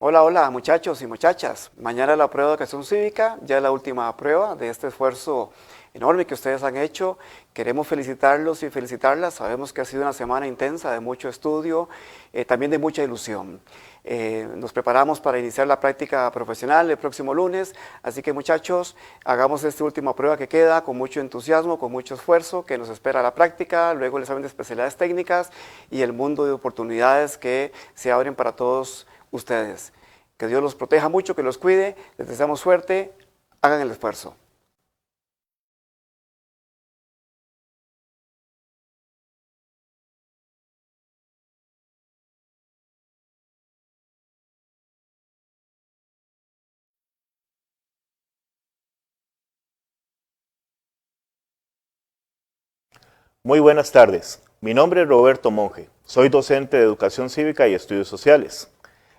Hola, hola muchachos y muchachas. Mañana la prueba de educación cívica, ya es la última prueba de este esfuerzo enorme que ustedes han hecho. Queremos felicitarlos y felicitarlas. Sabemos que ha sido una semana intensa de mucho estudio, también de mucha ilusión. Nos preparamos para iniciar la práctica profesional el próximo lunes, así que muchachos, hagamos esta última prueba que queda con mucho entusiasmo, con mucho esfuerzo, que nos espera la práctica, luego el examen de especialidades técnicas y el mundo de oportunidades que se abren para todos ustedes. Que Dios los proteja mucho, que los cuide, les deseamos suerte, hagan el esfuerzo. Muy buenas tardes, mi nombre es Roberto Monge, soy docente de Educación Cívica y Estudios Sociales.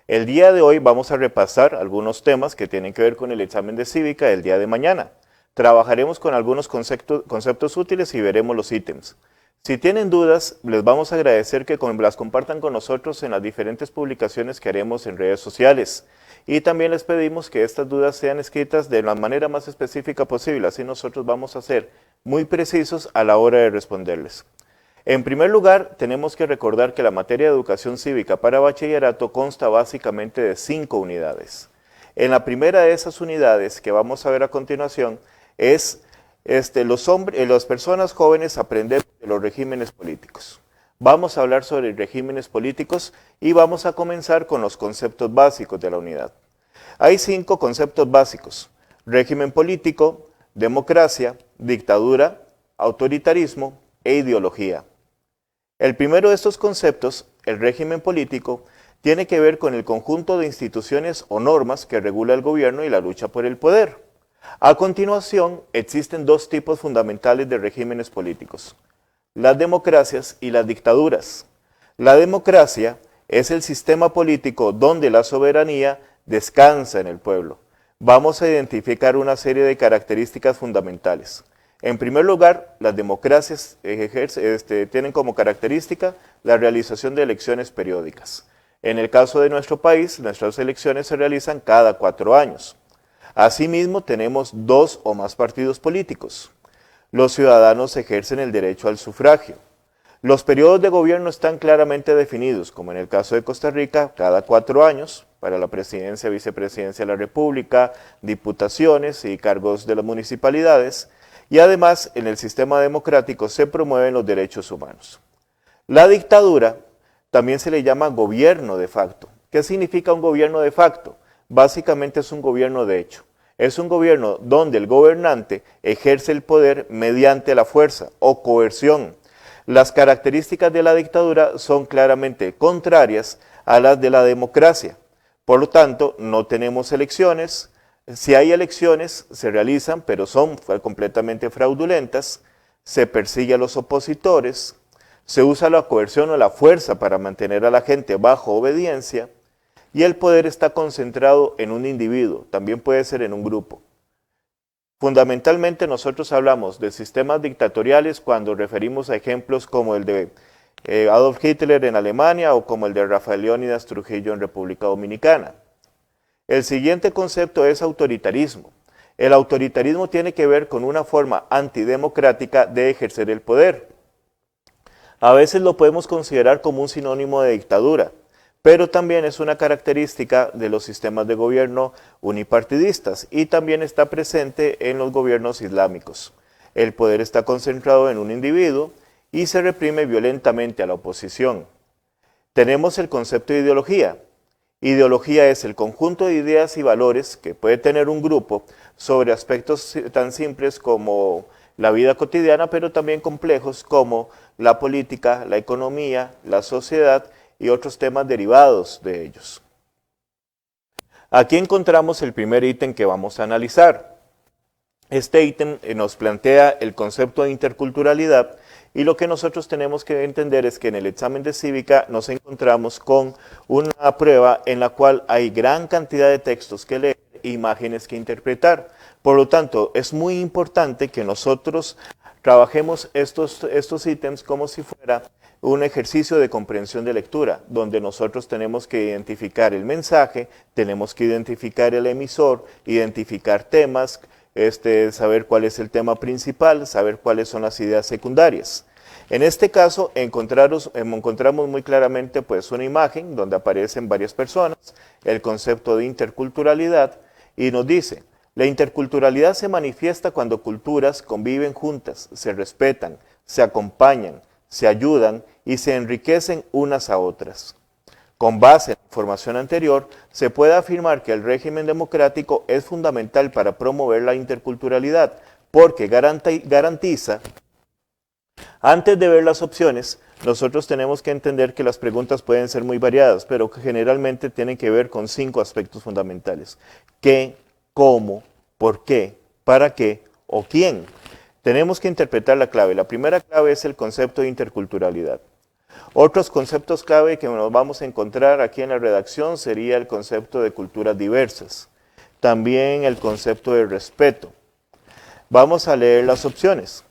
El día de hoy vamos a repasar algunos temas que tienen que ver con el examen de cívica del día de mañana. Trabajaremos con algunos conceptos útiles y veremos los ítems. Si tienen dudas, les vamos a agradecer que las compartan con nosotros en las diferentes publicaciones que haremos en redes sociales. Y también les pedimos que estas dudas sean escritas de la manera más específica posible, así nosotros vamos a ser muy precisos a la hora de responderles. En primer lugar, tenemos que recordar que la materia de educación cívica para bachillerato consta básicamente de 5 unidades. En la primera de esas unidades que vamos a ver a continuación es las personas jóvenes aprender de los regímenes políticos. Vamos a hablar sobre regímenes políticos y vamos a comenzar con los conceptos básicos de la unidad. Hay 5 conceptos básicos: régimen político, democracia, dictadura, autoritarismo e ideología. El primero de estos conceptos, el régimen político, tiene que ver con el conjunto de instituciones o normas que regula el gobierno y la lucha por el poder. A continuación, existen 2 tipos fundamentales de regímenes políticos: las democracias y las dictaduras. La democracia es el sistema político donde la soberanía descansa en el pueblo. Vamos a identificar una serie de características fundamentales. En primer lugar, las democracias tienen como característica la realización de elecciones periódicas. En el caso de nuestro país, nuestras elecciones se realizan cada 4 años. Asimismo, tenemos 2 o más partidos políticos. Los ciudadanos ejercen el derecho al sufragio. Los periodos de gobierno están claramente definidos, como en el caso de Costa Rica, cada 4 años, para la presidencia, vicepresidencia de la República, diputaciones y cargos de las municipalidades. Y además, en el sistema democrático se promueven los derechos humanos. La dictadura también se le llama gobierno de facto. ¿Qué significa un gobierno de facto? Básicamente es un gobierno de hecho. Es un gobierno donde el gobernante ejerce el poder mediante la fuerza o coerción. Las características de la dictadura son claramente contrarias a las de la democracia. Por lo tanto, no tenemos elecciones. Si hay elecciones, se realizan, pero son completamente fraudulentas. Se persigue a los opositores. Se usa la coerción o la fuerza para mantener a la gente bajo obediencia. Y el poder está concentrado en un individuo, también puede ser en un grupo. Fundamentalmente nosotros hablamos de sistemas dictatoriales cuando referimos a ejemplos como el de Adolf Hitler en Alemania o como el de Rafael Leónidas Trujillo en República Dominicana. El siguiente concepto es autoritarismo. El autoritarismo tiene que ver con una forma antidemocrática de ejercer el poder. A veces lo podemos considerar como un sinónimo de dictadura, pero también es una característica de los sistemas de gobierno unipartidistas y también está presente en los gobiernos islámicos. El poder está concentrado en un individuo y se reprime violentamente a la oposición. Tenemos el concepto de ideología. Ideología es el conjunto de ideas y valores que puede tener un grupo sobre aspectos tan simples como la vida cotidiana, pero también complejos como la política, la economía, la sociedad y otros temas derivados de ellos. Aquí encontramos el primer ítem que vamos a analizar. Este ítem nos plantea el concepto de interculturalidad y lo que nosotros tenemos que entender es que en el examen de cívica nos encontramos con una prueba en la cual hay gran cantidad de textos que leer e imágenes que interpretar. Por lo tanto, es muy importante que nosotros trabajemos estos ítems como si fuera un ejercicio de comprensión de lectura, donde nosotros tenemos que identificar el mensaje, tenemos que identificar el emisor, identificar temas, saber cuál es el tema principal, saber cuáles son las ideas secundarias. En este caso encontramos muy claramente pues, una imagen donde aparecen varias personas, el concepto de interculturalidad, y nos dice: la interculturalidad se manifiesta cuando culturas conviven juntas, se respetan, se acompañan, se ayudan y se enriquecen unas a otras. Con base en la información anterior, se puede afirmar que el régimen democrático es fundamental para promover la interculturalidad, porque garantiza. Antes de ver las opciones, nosotros tenemos que entender que las preguntas pueden ser muy variadas, pero que generalmente tienen que ver con 5 aspectos fundamentales: ¿qué?, ¿cómo?, ¿por qué?, ¿para qué?, o ¿quién? Tenemos que interpretar la clave. La primera clave es el concepto de interculturalidad. Otros conceptos clave que nos vamos a encontrar aquí en la redacción sería el concepto de culturas diversas. También el concepto de respeto. Vamos a leer las opciones.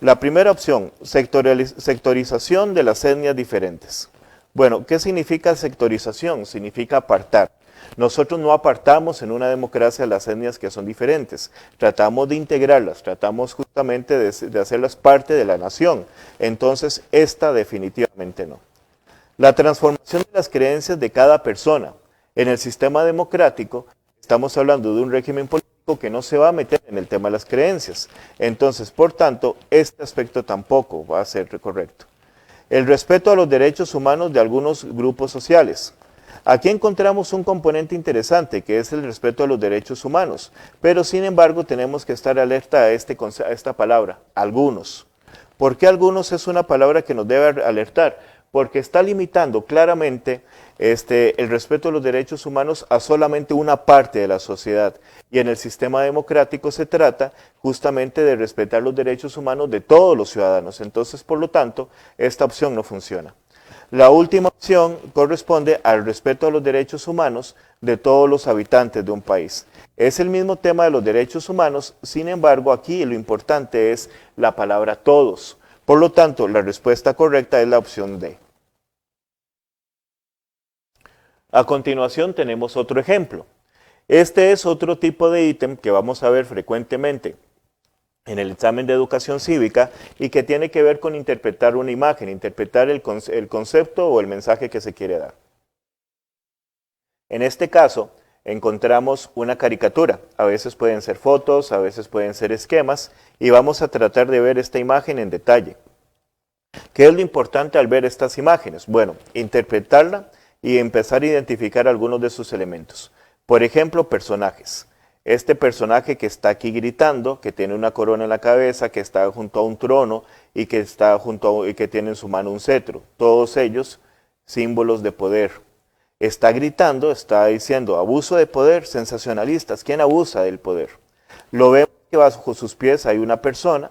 La primera opción, sectorización de las etnias diferentes. Bueno, ¿qué significa sectorización? Significa apartar. Nosotros no apartamos en una democracia las etnias que son diferentes, tratamos de integrarlas, tratamos justamente de hacerlas parte de la nación. Entonces, esta definitivamente no. La transformación de las creencias de cada persona. En el sistema democrático, estamos hablando de un régimen político que no se va a meter en el tema de las creencias. Entonces, por tanto, este aspecto tampoco va a ser correcto. El respeto a los derechos humanos de algunos grupos sociales. Aquí encontramos un componente interesante, que es el respeto a los derechos humanos, pero sin embargo tenemos que estar alerta a esta palabra, algunos. ¿Por qué algunos es una palabra que nos debe alertar? Porque está limitando claramente el respeto a los derechos humanos a solamente una parte de la sociedad. Y en el sistema democrático se trata justamente de respetar los derechos humanos de todos los ciudadanos. Entonces, por lo tanto, esta opción no funciona. La última opción corresponde al respeto a los derechos humanos de todos los habitantes de un país. Es el mismo tema de los derechos humanos, sin embargo, aquí lo importante es la palabra todos. Por lo tanto, la respuesta correcta es la opción D. A continuación tenemos otro ejemplo. Este es otro tipo de ítem que vamos a ver frecuentemente en el examen de educación cívica y que tiene que ver con interpretar una imagen, interpretar el concepto o el mensaje que se quiere dar. En este caso, encontramos una caricatura. A veces pueden ser fotos, a veces pueden ser esquemas, y vamos a tratar de ver esta imagen en detalle. ¿Qué es lo importante al ver estas imágenes? Bueno, interpretarla y empezar a identificar algunos de sus elementos. Por ejemplo, personajes. Este personaje que está aquí gritando, que tiene una corona en la cabeza, que está junto a un trono y que tiene en su mano un cetro. Todos ellos símbolos de poder. Está gritando, está diciendo abuso de poder, sensacionalistas. ¿Quién abusa del poder? Lo vemos que bajo sus pies hay una persona,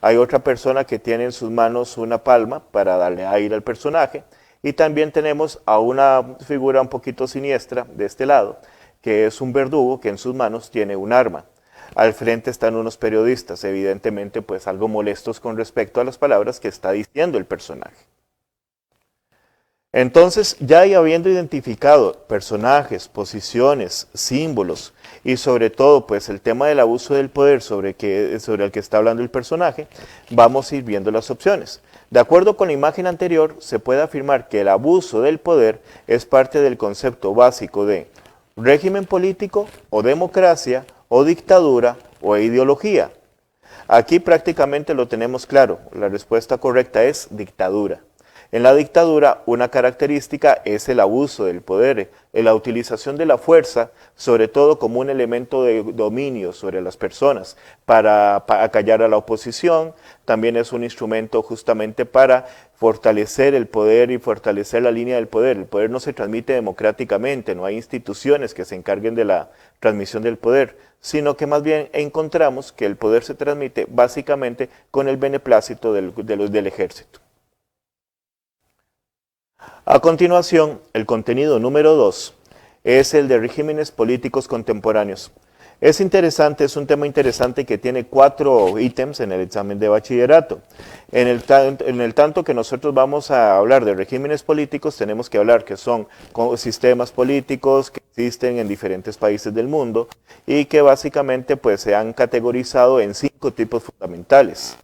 hay otra persona que tiene en sus manos una palma para darle aire al personaje, y también tenemos a una figura un poquito siniestra de este lado, que es un verdugo que en sus manos tiene un arma. Al frente están unos periodistas, evidentemente pues algo molestos con respecto a las palabras que está diciendo el personaje. Entonces, ya habiendo identificado personajes, posiciones, símbolos y sobre todo pues el tema del abuso del poder sobre el que está hablando el personaje, vamos a ir viendo las opciones. De acuerdo con la imagen anterior, se puede afirmar que el abuso del poder es parte del concepto básico de régimen político o democracia o dictadura o ideología. Aquí prácticamente lo tenemos claro, la respuesta correcta es dictadura. En la dictadura, una característica es el abuso del poder, la utilización de la fuerza, sobre todo como un elemento de dominio sobre las personas, para acallar a la oposición. También es un instrumento justamente para fortalecer el poder y fortalecer la línea del poder. El poder no se transmite democráticamente, no hay instituciones que se encarguen de la transmisión del poder, sino que más bien encontramos que el poder se transmite básicamente con el beneplácito del ejército. A continuación, el contenido número 2 es el de regímenes políticos contemporáneos. Es interesante, es un tema interesante que tiene 4 ítems en el examen de bachillerato. En el tanto que nosotros vamos a hablar de regímenes políticos, tenemos que hablar que son sistemas políticos que existen en diferentes países del mundo y que básicamente pues, se han categorizado en 5 tipos fundamentales.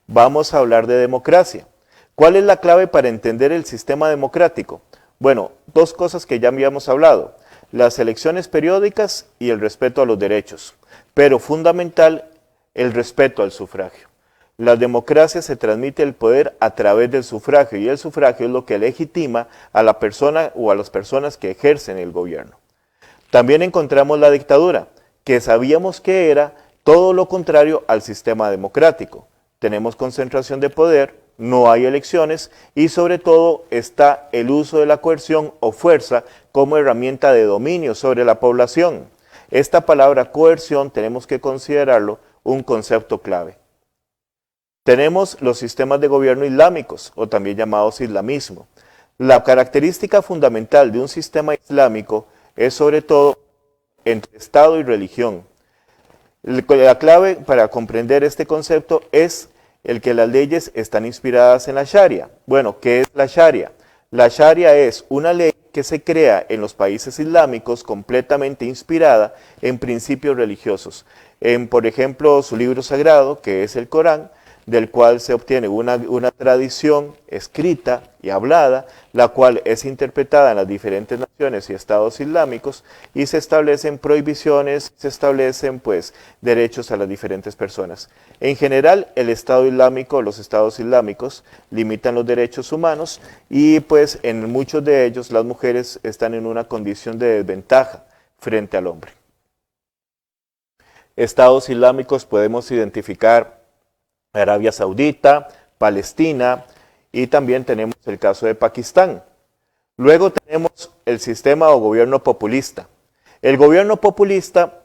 Vamos a hablar de democracia. ¿Cuál es la clave para entender el sistema democrático? Bueno, 2 cosas que ya habíamos hablado. Las elecciones periódicas y el respeto a los derechos, pero fundamental el respeto al sufragio. La democracia se transmite el poder a través del sufragio y el sufragio es lo que legitima a la persona o a las personas que ejercen el gobierno. También encontramos la dictadura, que sabíamos que era todo lo contrario al sistema democrático. Tenemos concentración de poder, no hay elecciones y sobre todo está el uso de la coerción o fuerza como herramienta de dominio sobre la población. Esta palabra coerción tenemos que considerarlo un concepto clave. Tenemos los sistemas de gobierno islámicos o también llamados islamismo. La característica fundamental de un sistema islámico es sobre todo entre Estado y religión. La clave para comprender este concepto es el que las leyes están inspiradas en la Sharia. Bueno, ¿qué es la Sharia? La Sharia es una ley que se crea en los países islámicos completamente inspirada en principios religiosos. Por ejemplo, su libro sagrado, que es el Corán, del cual se obtiene una tradición escrita y hablada, la cual es interpretada en las diferentes naciones y estados islámicos y se establecen prohibiciones, se establecen pues derechos a las diferentes personas. En general, el Estado Islámico, los estados islámicos limitan los derechos humanos y pues en muchos de ellos las mujeres están en una condición de desventaja frente al hombre. Estados islámicos podemos identificar Arabia Saudita, Palestina y también tenemos el caso de Pakistán. Luego tenemos el sistema o gobierno populista. El gobierno populista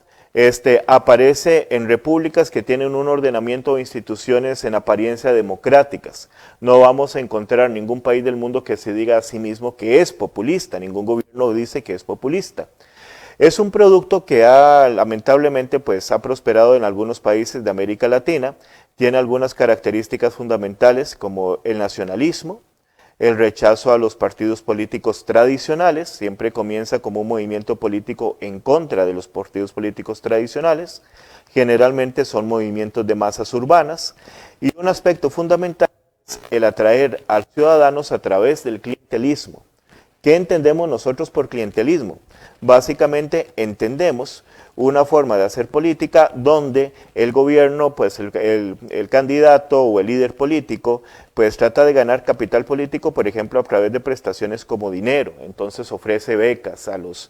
aparece en repúblicas que tienen un ordenamiento o instituciones en apariencia democráticas. No vamos a encontrar ningún país del mundo que se diga a sí mismo que es populista, ningún gobierno dice que es populista. Es un producto que lamentablemente pues, ha prosperado en algunos países de América Latina, tiene algunas características fundamentales como el nacionalismo, el rechazo a los partidos políticos tradicionales, siempre comienza como un movimiento político en contra de los partidos políticos tradicionales, generalmente son movimientos de masas urbanas, y un aspecto fundamental es el atraer a ciudadanos a través del clientelismo. ¿Qué entendemos nosotros por clientelismo? Básicamente entendemos una forma de hacer política donde el gobierno, pues el candidato o el líder político, pues trata de ganar capital político, por ejemplo, a través de prestaciones como dinero. Entonces ofrece becas a los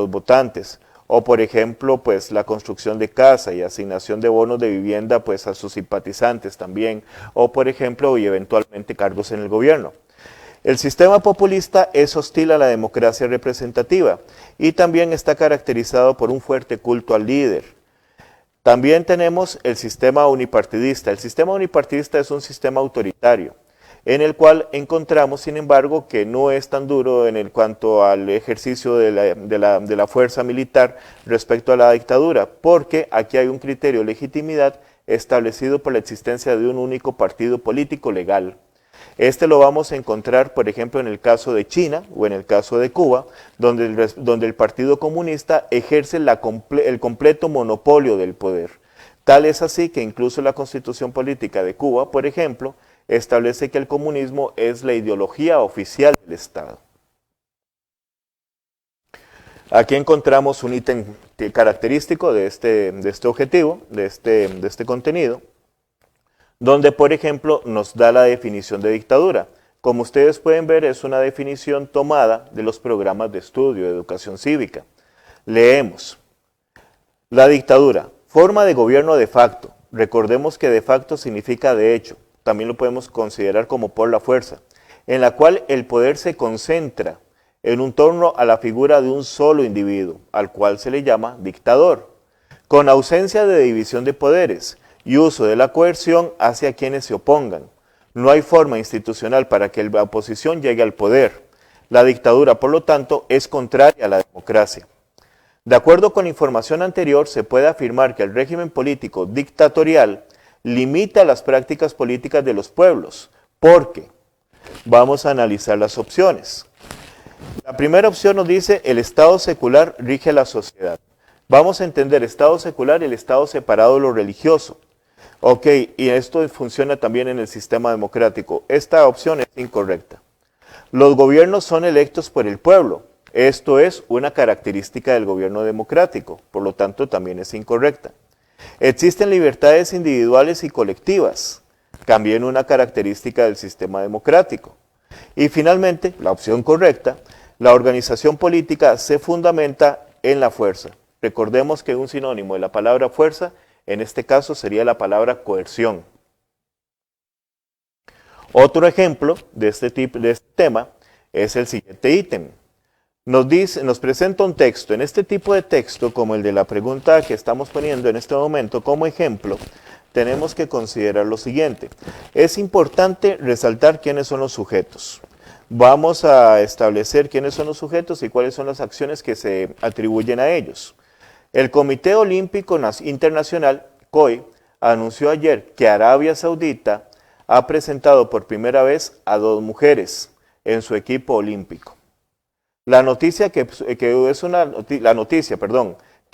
votantes. O por ejemplo, pues la construcción de casa y asignación de bonos de vivienda pues a sus simpatizantes también. O por ejemplo, y eventualmente cargos en el gobierno. El sistema populista es hostil a la democracia representativa y también está caracterizado por un fuerte culto al líder. También tenemos el sistema unipartidista. El sistema unipartidista es un sistema autoritario, en el cual encontramos, sin embargo, que no es tan duro en cuanto al ejercicio de la fuerza militar respecto a la dictadura, porque aquí hay un criterio de legitimidad establecido por la existencia de un único partido político legal. Este lo vamos a encontrar, por ejemplo, en el caso de China o en el caso de Cuba, donde el Partido Comunista ejerce el completo monopolio del poder. Tal es así que incluso la Constitución Política de Cuba, por ejemplo, establece que el comunismo es la ideología oficial del Estado. Aquí encontramos un ítem característico de este objetivo, de este contenido, donde, por ejemplo, nos da la definición de dictadura. Como ustedes pueden ver, es una definición tomada de los programas de estudio de educación cívica. Leemos. La dictadura, forma de gobierno de facto. Recordemos que de facto significa de hecho. También lo podemos considerar como por la fuerza, en la cual el poder se concentra en torno a la figura de un solo individuo, al cual se le llama dictador, con ausencia de división de poderes y uso de la coerción hacia quienes se opongan. No hay forma institucional para que la oposición llegue al poder. La dictadura, por lo tanto, es contraria a la democracia. De acuerdo con la información anterior, se puede afirmar que el régimen político dictatorial limita las prácticas políticas de los pueblos, porque vamos a analizar las opciones. La primera opción nos dice el Estado secular rige la sociedad. Vamos a entender Estado secular y el Estado separado de lo religioso. Ok, y esto funciona también en el sistema democrático. Esta opción es incorrecta. Los gobiernos son electos por el pueblo. Esto es una característica del gobierno democrático, por lo tanto también es incorrecta. Existen libertades individuales y colectivas, también una característica del sistema democrático. Y finalmente, la opción correcta, la organización política se fundamenta en la fuerza. Recordemos que un sinónimo de la palabra fuerza, en este caso sería la palabra coerción. Otro ejemplo de este tema es el siguiente ítem. Nos presenta un texto. En este tipo de texto, como el de la pregunta que estamos poniendo en este momento como ejemplo, tenemos que considerar lo siguiente. Es importante resaltar quiénes son los sujetos. Vamos a establecer quiénes son los sujetos y cuáles son las acciones que se atribuyen a ellos. El Comité Olímpico Internacional, COI, anunció ayer que Arabia Saudita ha presentado por primera vez a 2 mujeres en su equipo olímpico. La noticia que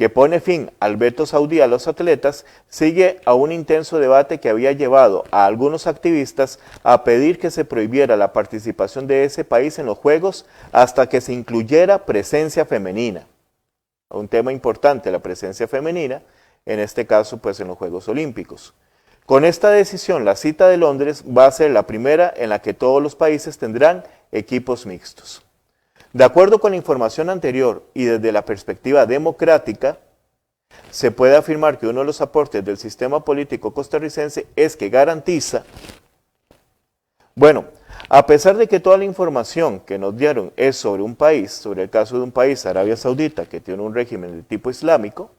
pone fin al veto saudí a los atletas sigue a un intenso debate que había llevado a algunos activistas a pedir que se prohibiera la participación de ese país en los Juegos hasta que se incluyera presencia femenina. Un tema importante, la presencia femenina, en este caso pues en los Juegos Olímpicos. Con esta decisión, la cita de Londres va a ser la primera en la que todos los países tendrán equipos mixtos. De acuerdo con la información anterior y desde la perspectiva democrática, se puede afirmar que uno de los aportes del sistema político costarricense es que garantiza, a pesar de que toda la información que nos dieron es sobre un país, sobre el caso de un país, Arabia Saudita, que tiene un régimen de tipo islámico,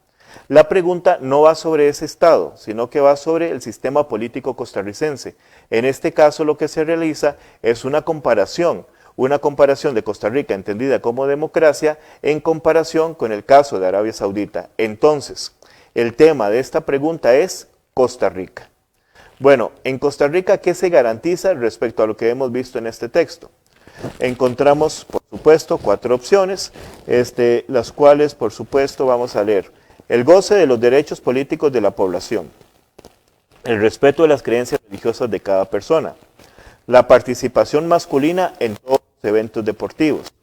la pregunta no va sobre ese Estado, sino que va sobre el sistema político costarricense. En este caso lo que se realiza es una comparación de Costa Rica entendida como democracia en comparación con el caso de Arabia Saudita. Entonces, el tema de esta pregunta es Costa Rica. Bueno, en Costa Rica, ¿qué se garantiza respecto a lo que hemos visto en este texto? Encontramos, por supuesto, 4 opciones, las cuales, por supuesto, vamos a leer. El goce de los derechos políticos de la población, el respeto de las creencias religiosas de cada persona, la participación masculina en todos los eventos deportivos,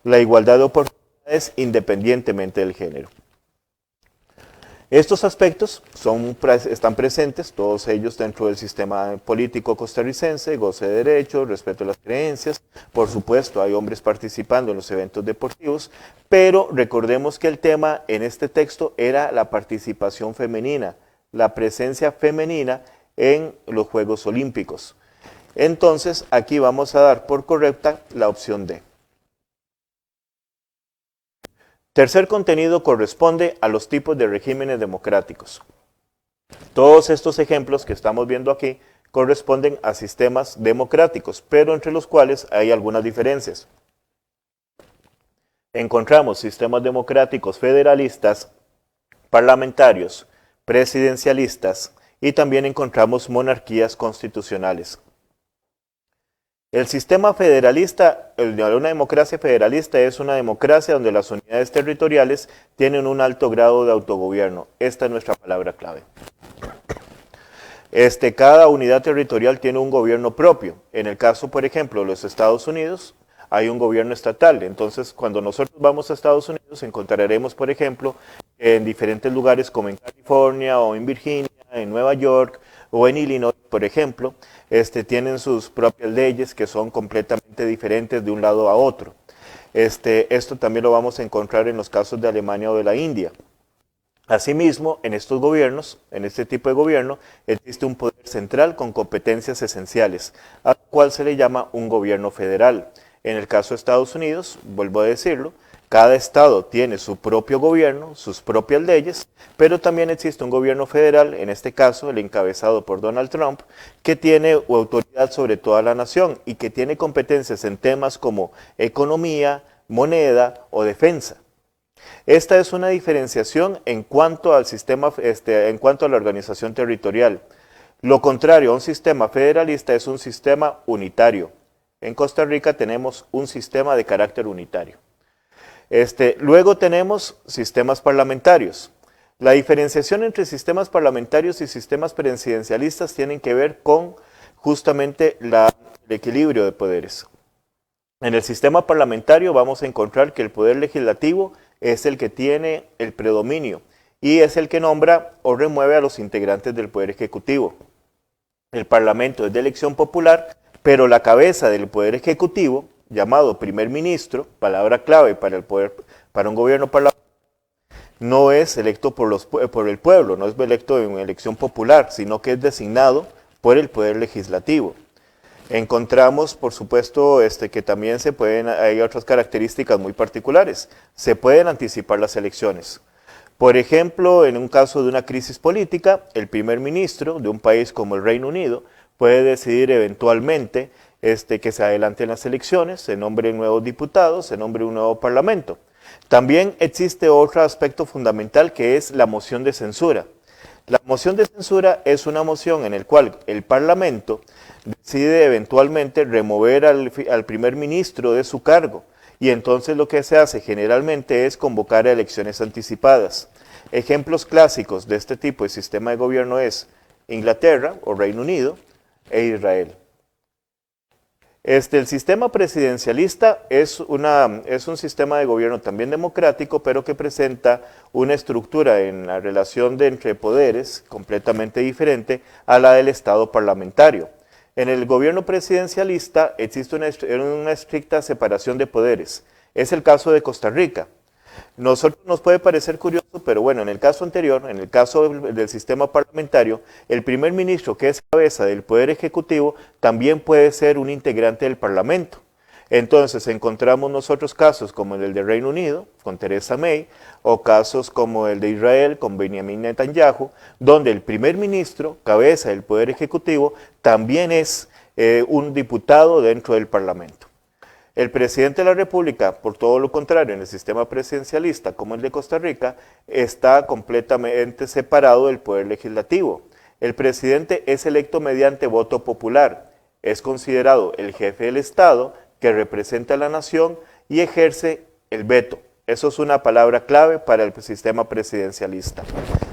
la igualdad de oportunidades independientemente del género. Estos aspectos están presentes, todos ellos dentro del sistema político costarricense, goce de derechos, respeto a las creencias, por supuesto hay hombres participando en los eventos deportivos, pero recordemos que el tema en este texto era la participación femenina, la presencia femenina en los Juegos Olímpicos. Entonces aquí vamos a dar por correcta la opción D. Tercer contenido corresponde a los tipos de regímenes democráticos. Todos estos ejemplos que estamos viendo aquí corresponden a sistemas democráticos, pero entre los cuales hay algunas diferencias. Encontramos sistemas democráticos federalistas, parlamentarios, presidencialistas y también encontramos monarquías constitucionales. El sistema federalista, una democracia federalista es una democracia donde las unidades territoriales tienen un alto grado de autogobierno. Esta es nuestra palabra clave. Cada unidad territorial tiene un gobierno propio. En el caso, por ejemplo, de los Estados Unidos, hay un gobierno estatal. Entonces, cuando nosotros vamos a Estados Unidos, encontraremos, por ejemplo, en diferentes lugares como en California o en Virginia, en Nueva York o en Illinois, por ejemplo, tienen sus propias leyes que son completamente diferentes de un lado a otro. Esto también lo vamos a encontrar en los casos de Alemania o de la India. Asimismo, en estos gobiernos, en este tipo de gobierno, existe un poder central con competencias esenciales, al cual se le llama un gobierno federal. En el caso de Estados Unidos, vuelvo a decirlo, cada estado tiene su propio gobierno, sus propias leyes, pero también existe un gobierno federal, en este caso el encabezado por Donald Trump, que tiene autoridad sobre toda la nación y que tiene competencias en temas como economía, moneda o defensa. Esta es una diferenciación en cuanto al sistema, en cuanto a la organización territorial. Lo contrario a un sistema federalista es un sistema unitario. En Costa Rica tenemos un sistema de carácter unitario. Luego tenemos sistemas parlamentarios. La diferenciación entre sistemas parlamentarios y sistemas presidencialistas tienen que ver con justamente el equilibrio de poderes. En el sistema parlamentario vamos a encontrar que el poder legislativo es el que tiene el predominio y es el que nombra o remueve a los integrantes del poder ejecutivo. El parlamento es de elección popular, pero la cabeza del poder ejecutivo, llamado primer ministro, palabra clave para un gobierno parlamentario, no es electo por el pueblo, no es electo en elección popular, sino que es designado por el poder legislativo. Encontramos, por supuesto, que también hay otras características muy particulares. Se pueden anticipar las elecciones. Por ejemplo, en un caso de una crisis política, el primer ministro de un país como el Reino Unido puede decidir eventualmente que se adelanten las elecciones, se nombren nuevos diputados, se nombre un nuevo parlamento. También existe otro aspecto fundamental que es la moción de censura. La moción de censura es una moción en la cual el Parlamento decide eventualmente remover al primer ministro de su cargo y entonces lo que se hace generalmente es convocar a elecciones anticipadas. Ejemplos clásicos de este tipo de sistema de gobierno es Inglaterra o Reino Unido e Israel. El sistema presidencialista es un sistema de gobierno también democrático, pero que presenta una estructura en la relación entre poderes completamente diferente a la del Estado parlamentario. En el gobierno presidencialista existe una estricta separación de poderes. Es el caso de Costa Rica. Nosotros nos puede parecer curioso, pero bueno, en el caso anterior, en el caso del sistema parlamentario, el primer ministro, que es cabeza del Poder Ejecutivo, también puede ser un integrante del Parlamento. Entonces encontramos nosotros casos como el de Reino Unido, con Theresa May, o casos como el de Israel, con Benjamin Netanyahu, donde el primer ministro, cabeza del Poder Ejecutivo, también es un diputado dentro del Parlamento. El presidente de la República, por todo lo contrario, en el sistema presidencialista como el de Costa Rica, está completamente separado del poder legislativo. El presidente es electo mediante voto popular, es considerado el jefe del Estado que representa a la nación y ejerce el veto. Eso es una palabra clave para el sistema presidencialista.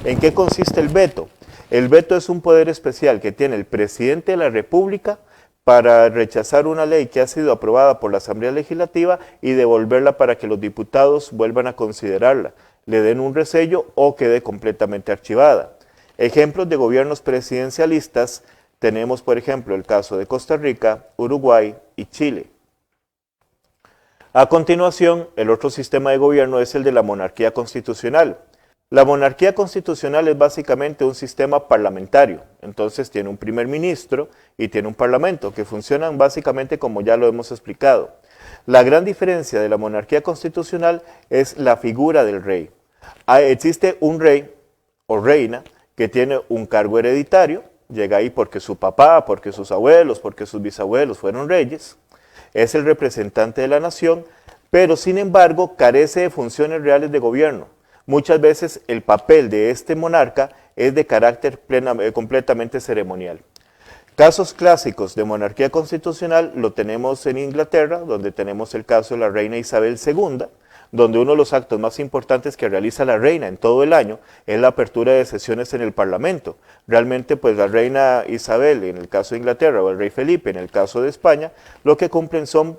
¿En qué consiste el veto? El veto es un poder especial que tiene el presidente de la República para rechazar una ley que ha sido aprobada por la Asamblea Legislativa y devolverla para que los diputados vuelvan a considerarla, le den un resello o quede completamente archivada. Ejemplos de gobiernos presidencialistas tenemos, por ejemplo, el caso de Costa Rica, Uruguay y Chile. A continuación, el otro sistema de gobierno es el de la monarquía constitucional. La monarquía constitucional es básicamente un sistema parlamentario, entonces tiene un primer ministro y tiene un parlamento que funcionan básicamente como ya lo hemos explicado. La gran diferencia de la monarquía constitucional es la figura del rey. Existe un rey o reina que tiene un cargo hereditario, llega ahí porque su papá, porque sus abuelos, porque sus bisabuelos fueron reyes, es el representante de la nación, pero sin embargo carece de funciones reales de gobierno. Muchas veces el papel de este monarca es de carácter completamente ceremonial. Casos clásicos de monarquía constitucional lo tenemos en Inglaterra, donde tenemos el caso de la reina Isabel II, donde uno de los actos más importantes que realiza la reina en todo el año es la apertura de sesiones en el Parlamento. Realmente, pues la reina Isabel, en el caso de Inglaterra, o el rey Felipe, en el caso de España, lo que cumplen son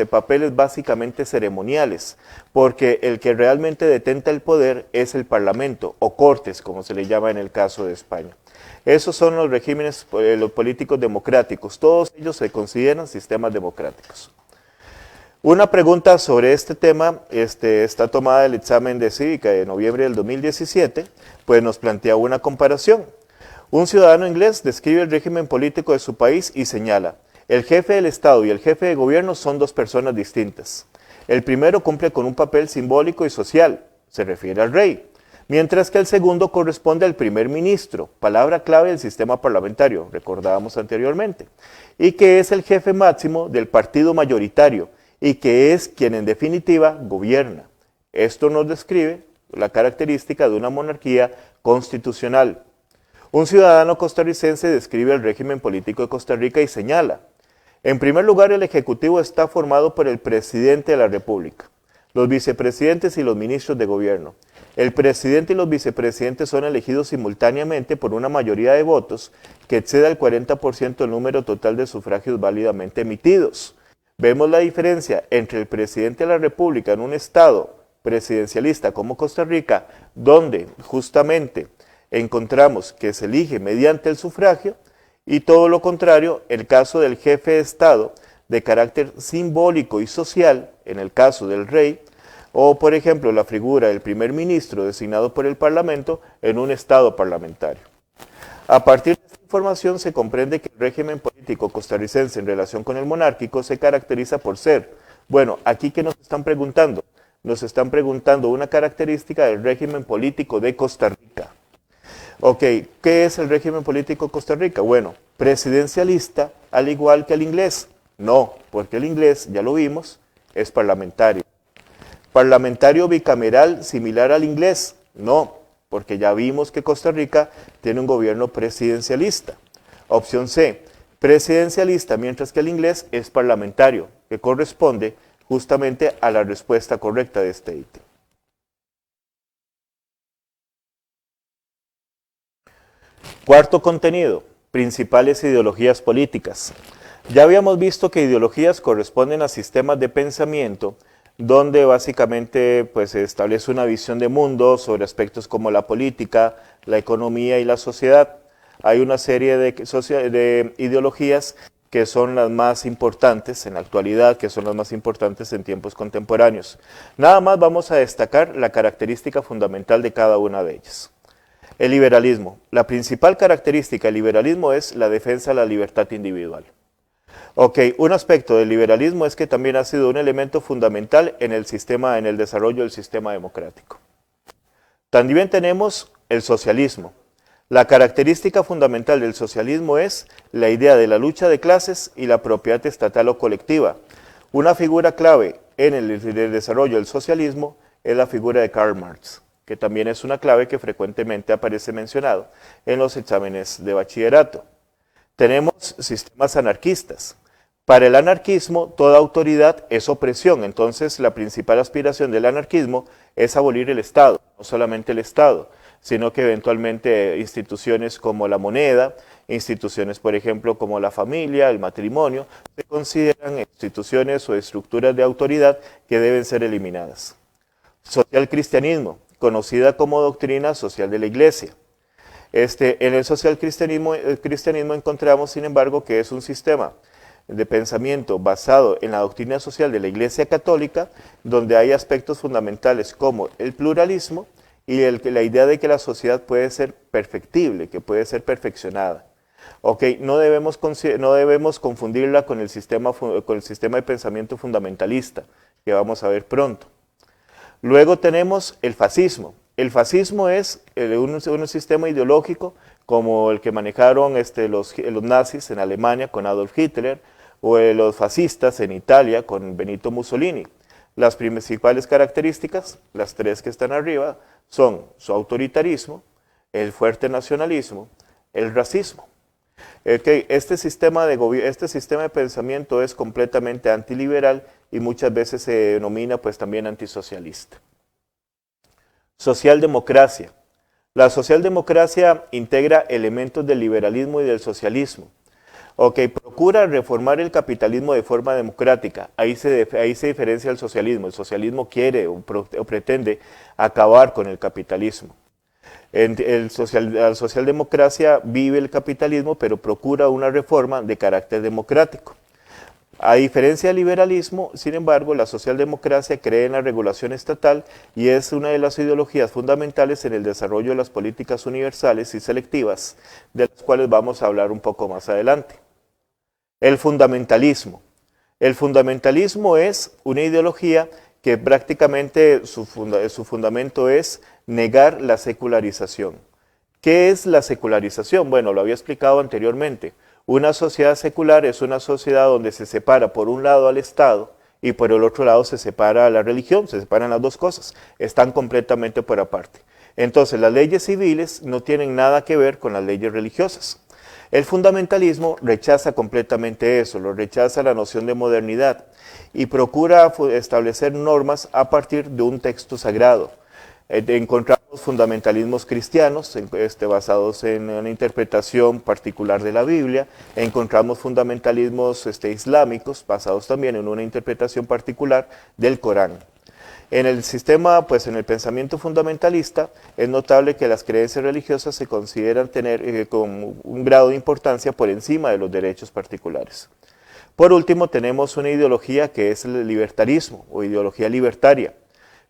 papeles básicamente ceremoniales, porque el que realmente detenta el poder es el Parlamento, o Cortes, como se le llama en el caso de España. Esos son los regímenes los políticos democráticos, todos ellos se consideran sistemas democráticos. Una pregunta sobre este tema está tomada del examen de cívica de noviembre del 2017, pues nos plantea una comparación. Un ciudadano inglés describe el régimen político de su país y señala, el jefe del Estado y el jefe de gobierno son dos personas distintas. El primero cumple con un papel simbólico y social, se refiere al rey, mientras que el segundo corresponde al primer ministro, palabra clave del sistema parlamentario, recordábamos anteriormente, y que es el jefe máximo del partido mayoritario, y que es quien en definitiva gobierna. Esto nos describe la característica de una monarquía constitucional. Un ciudadano costarricense describe el régimen político de Costa Rica y señala: en primer lugar, el Ejecutivo está formado por el Presidente de la República, los vicepresidentes y los ministros de gobierno. El presidente y los vicepresidentes son elegidos simultáneamente por una mayoría de votos que exceda el 40% del número total de sufragios válidamente emitidos. Vemos la diferencia entre el presidente de la República en un estado presidencialista como Costa Rica, donde justamente encontramos que se elige mediante el sufragio, y todo lo contrario, el caso del jefe de Estado de carácter simbólico y social, en el caso del rey, o por ejemplo la figura del primer ministro designado por el Parlamento en un Estado parlamentario. A partir de esta información se comprende que el régimen político costarricense en relación con el monárquico se caracteriza por ser, bueno, aquí que nos están preguntando una característica del régimen político de Costa Rica. Ok, ¿qué es el régimen político de Costa Rica? Bueno, presidencialista al igual que el inglés. No, porque el inglés, ya lo vimos, es parlamentario. Parlamentario bicameral similar al inglés. No, porque ya vimos que Costa Rica tiene un gobierno presidencialista. Opción C, presidencialista, mientras que el inglés es parlamentario, que corresponde justamente a la respuesta correcta de este ítem. Cuarto contenido, principales ideologías políticas. Ya habíamos visto que ideologías corresponden a sistemas de pensamiento donde básicamente pues, se establece una visión de mundo sobre aspectos como la política, la economía y la sociedad. Hay una serie de ideologías que son las más importantes en la actualidad, que son las más importantes en tiempos contemporáneos. Nada más vamos a destacar la característica fundamental de cada una de ellas. El liberalismo. La principal característica del liberalismo es la defensa de la libertad individual. Ok, un aspecto del liberalismo es que también ha sido un elemento fundamental en el desarrollo del sistema democrático. También tenemos el socialismo. La característica fundamental del socialismo es la idea de la lucha de clases y la propiedad estatal o colectiva. Una figura clave en el desarrollo del socialismo es la figura de Karl Marx, que también es una clave que frecuentemente aparece mencionado en los exámenes de bachillerato. Tenemos sistemas anarquistas. Para el anarquismo, toda autoridad es opresión, entonces la principal aspiración del anarquismo es abolir el Estado, no solamente el Estado, sino que eventualmente instituciones como la moneda, instituciones por ejemplo como la familia, el matrimonio, se consideran instituciones o estructuras de autoridad que deben ser eliminadas. Social cristianismo, conocida como doctrina social de la Iglesia. En el social cristianismo encontramos, sin embargo, que es un sistema de pensamiento basado en la doctrina social de la Iglesia Católica, donde hay aspectos fundamentales como el pluralismo y la idea de que la sociedad puede ser perfectible, que puede ser perfeccionada. Okay, no debemos confundirla con el sistema de pensamiento fundamentalista, que vamos a ver pronto. Luego tenemos el fascismo. El fascismo es un sistema ideológico como el que manejaron los nazis en Alemania con Adolf Hitler, o los fascistas en Italia con Benito Mussolini. Las principales características, las tres que están arriba, son su autoritarismo, el fuerte nacionalismo, el racismo. Este sistema de pensamiento es completamente antiliberal y muchas veces se denomina pues también antisocialista. Socialdemocracia. La socialdemocracia integra elementos del liberalismo y del socialismo. Procura reformar el capitalismo de forma democrática. Ahí se diferencia el socialismo. El socialismo quiere o pretende acabar con el capitalismo. La socialdemocracia vive el capitalismo, pero procura una reforma de carácter democrático. A diferencia del liberalismo, sin embargo, la socialdemocracia cree en la regulación estatal y es una de las ideologías fundamentales en el desarrollo de las políticas universales y selectivas, de las cuales vamos a hablar un poco más adelante. El fundamentalismo. El fundamentalismo es una ideología que prácticamente su fundamento es negar la secularización. ¿Qué es la secularización? Bueno, lo había explicado anteriormente. Una sociedad secular es una sociedad donde se separa por un lado al Estado y por el otro lado se separa la religión, se separan las dos cosas, están completamente por aparte. Entonces las leyes civiles no tienen nada que ver con las leyes religiosas. El fundamentalismo rechaza completamente eso, lo rechaza la noción de modernidad y procura establecer normas a partir de un texto sagrado. Encontramos fundamentalismos cristianos basados en una interpretación particular de la Biblia, encontramos fundamentalismos islámicos basados también en una interpretación particular del Corán. En el sistema, en el pensamiento fundamentalista, es notable que las creencias religiosas se consideran tener con un grado de importancia por encima de los derechos particulares. Por último, tenemos una ideología que es el libertarismo o ideología libertaria,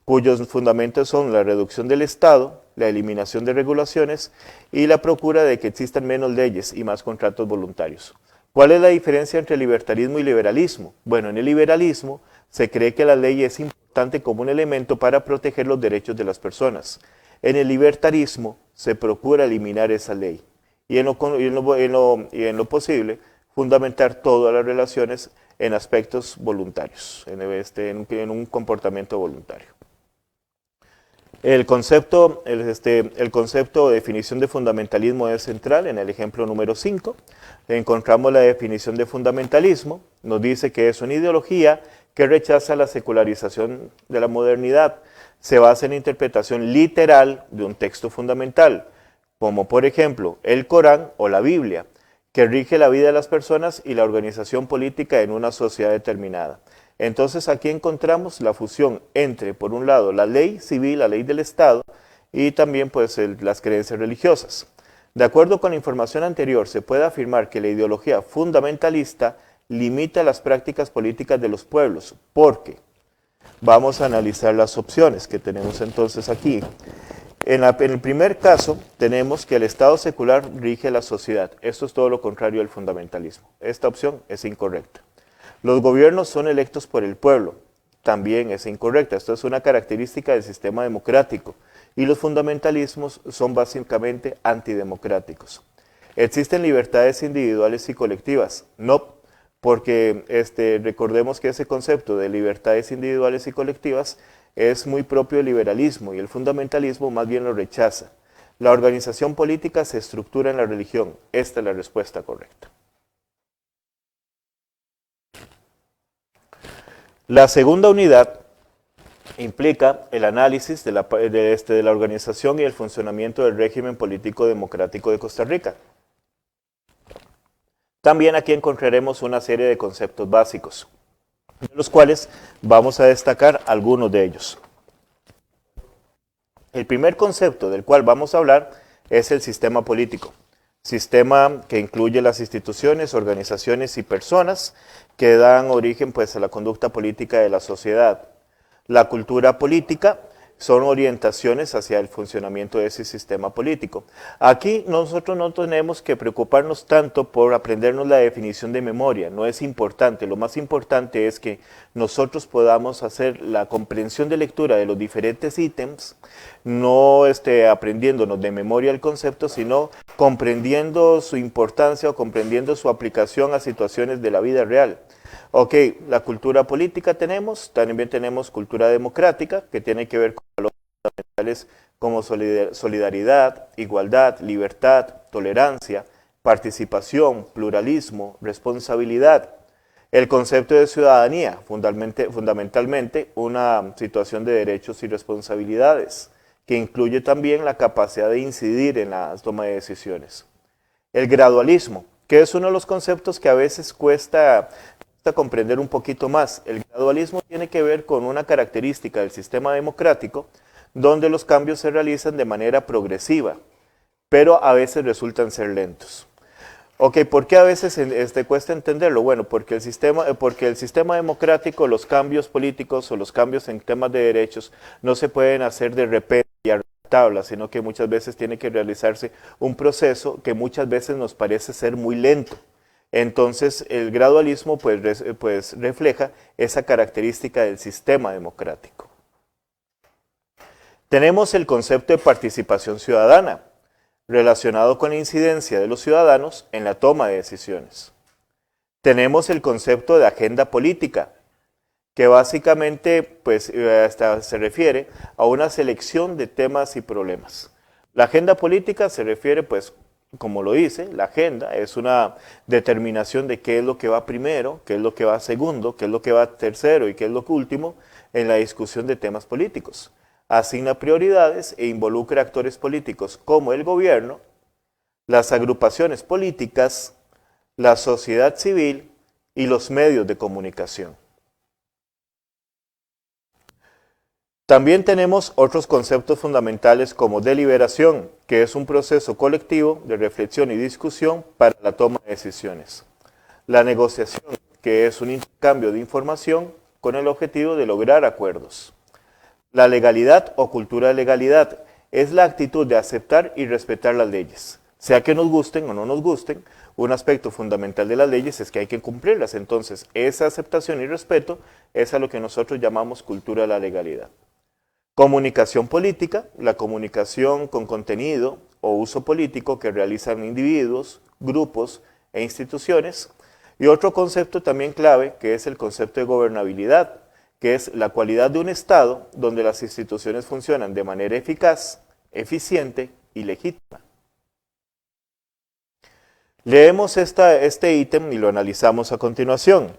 cuyos fundamentos son la reducción del Estado, la eliminación de regulaciones y la procura de que existan menos leyes y más contratos voluntarios. ¿Cuál es la diferencia entre libertarismo y liberalismo? Bueno, en el liberalismo se cree que la ley es importante como un elemento para proteger los derechos de las personas. En el libertarismo se procura eliminar esa ley y en lo posible fundamentar todas las relaciones en aspectos voluntarios, en un comportamiento voluntario. El concepto o definición de fundamentalismo es central en el ejemplo número 5. Encontramos la definición de fundamentalismo, nos dice que es una ideología que rechaza la secularización de la modernidad, se basa en la interpretación literal de un texto fundamental, como por ejemplo el Corán o la Biblia, que rige la vida de las personas y la organización política en una sociedad determinada. Entonces aquí encontramos la fusión entre, por un lado, la ley civil, la ley del Estado, y también las creencias religiosas. De acuerdo con la información anterior, se puede afirmar que la ideología fundamentalista limita las prácticas políticas de los pueblos, porque vamos a analizar las opciones que tenemos entonces aquí. En el primer caso, tenemos que el Estado secular rige la sociedad. Esto es todo lo contrario al fundamentalismo. Esta opción es incorrecta. Los gobiernos son electos por el pueblo. También es incorrecta. Esto es una característica del sistema democrático. Y los fundamentalismos son básicamente antidemocráticos. ¿Existen libertades individuales y colectivas? No, porque recordemos que ese concepto de libertades individuales y colectivas es muy propio del liberalismo y el fundamentalismo más bien lo rechaza. La organización política se estructura en la religión. Esta es la respuesta correcta. La segunda unidad implica el análisis de la organización y el funcionamiento del régimen político democrático de Costa Rica. También aquí encontraremos una serie de conceptos básicos, de los cuales vamos a destacar algunos de ellos. El primer concepto del cual vamos a hablar es el sistema político. Sistema que incluye las instituciones, organizaciones y personas que dan origen a la conducta política de la sociedad. La cultura política son orientaciones hacia el funcionamiento de ese sistema político. Aquí nosotros no tenemos que preocuparnos tanto por aprendernos la definición de memoria, no es importante. Lo más importante es que nosotros podamos hacer la comprensión de lectura de los diferentes ítems, no aprendiéndonos de memoria el concepto, sino comprendiendo su importancia o comprendiendo su aplicación a situaciones de la vida real. Ok, la cultura política también tenemos cultura democrática, que tiene que ver con valores fundamentales como solidaridad, igualdad, libertad, tolerancia, participación, pluralismo, responsabilidad. El concepto de ciudadanía, fundamentalmente una situación de derechos y responsabilidades, que incluye también la capacidad de incidir en la toma de decisiones. El gradualismo, que es uno de los conceptos que a veces cuesta comprender un poquito más. El gradualismo tiene que ver con una característica del sistema democrático donde los cambios se realizan de manera progresiva, pero a veces resultan ser lentos. Ok, ¿por qué a veces cuesta entenderlo? Bueno, porque el sistema democrático, los cambios políticos o los cambios en temas de derechos no se pueden hacer de repente y a tabla, sino que muchas veces tiene que realizarse un proceso que muchas veces nos parece ser muy lento. Entonces, el gradualismo refleja esa característica del sistema democrático. Tenemos el concepto de participación ciudadana, relacionado con la incidencia de los ciudadanos en la toma de decisiones. Tenemos el concepto de agenda política, que básicamente pues, hasta se refiere a una selección de temas y problemas. La agenda política se refiere, pues, como lo dice, la agenda es una determinación de qué es lo que va primero, qué es lo que va segundo, qué es lo que va tercero y qué es lo último en la discusión de temas políticos. Asigna prioridades e involucra actores políticos como el gobierno, las agrupaciones políticas, la sociedad civil y los medios de comunicación. También tenemos otros conceptos fundamentales como deliberación, que es un proceso colectivo de reflexión y discusión para la toma de decisiones. La negociación, que es un intercambio de información con el objetivo de lograr acuerdos. La legalidad o cultura de legalidad es la actitud de aceptar y respetar las leyes. Sea que nos gusten o no nos gusten, un aspecto fundamental de las leyes es que hay que cumplirlas. Entonces, esa aceptación y respeto es a lo que nosotros llamamos cultura de la legalidad. Comunicación política, la comunicación con contenido o uso político que realizan individuos, grupos e instituciones. Y otro concepto también clave, que es el concepto de gobernabilidad, que es la cualidad de un Estado donde las instituciones funcionan de manera eficaz, eficiente y legítima. Leemos este ítem y lo analizamos a continuación.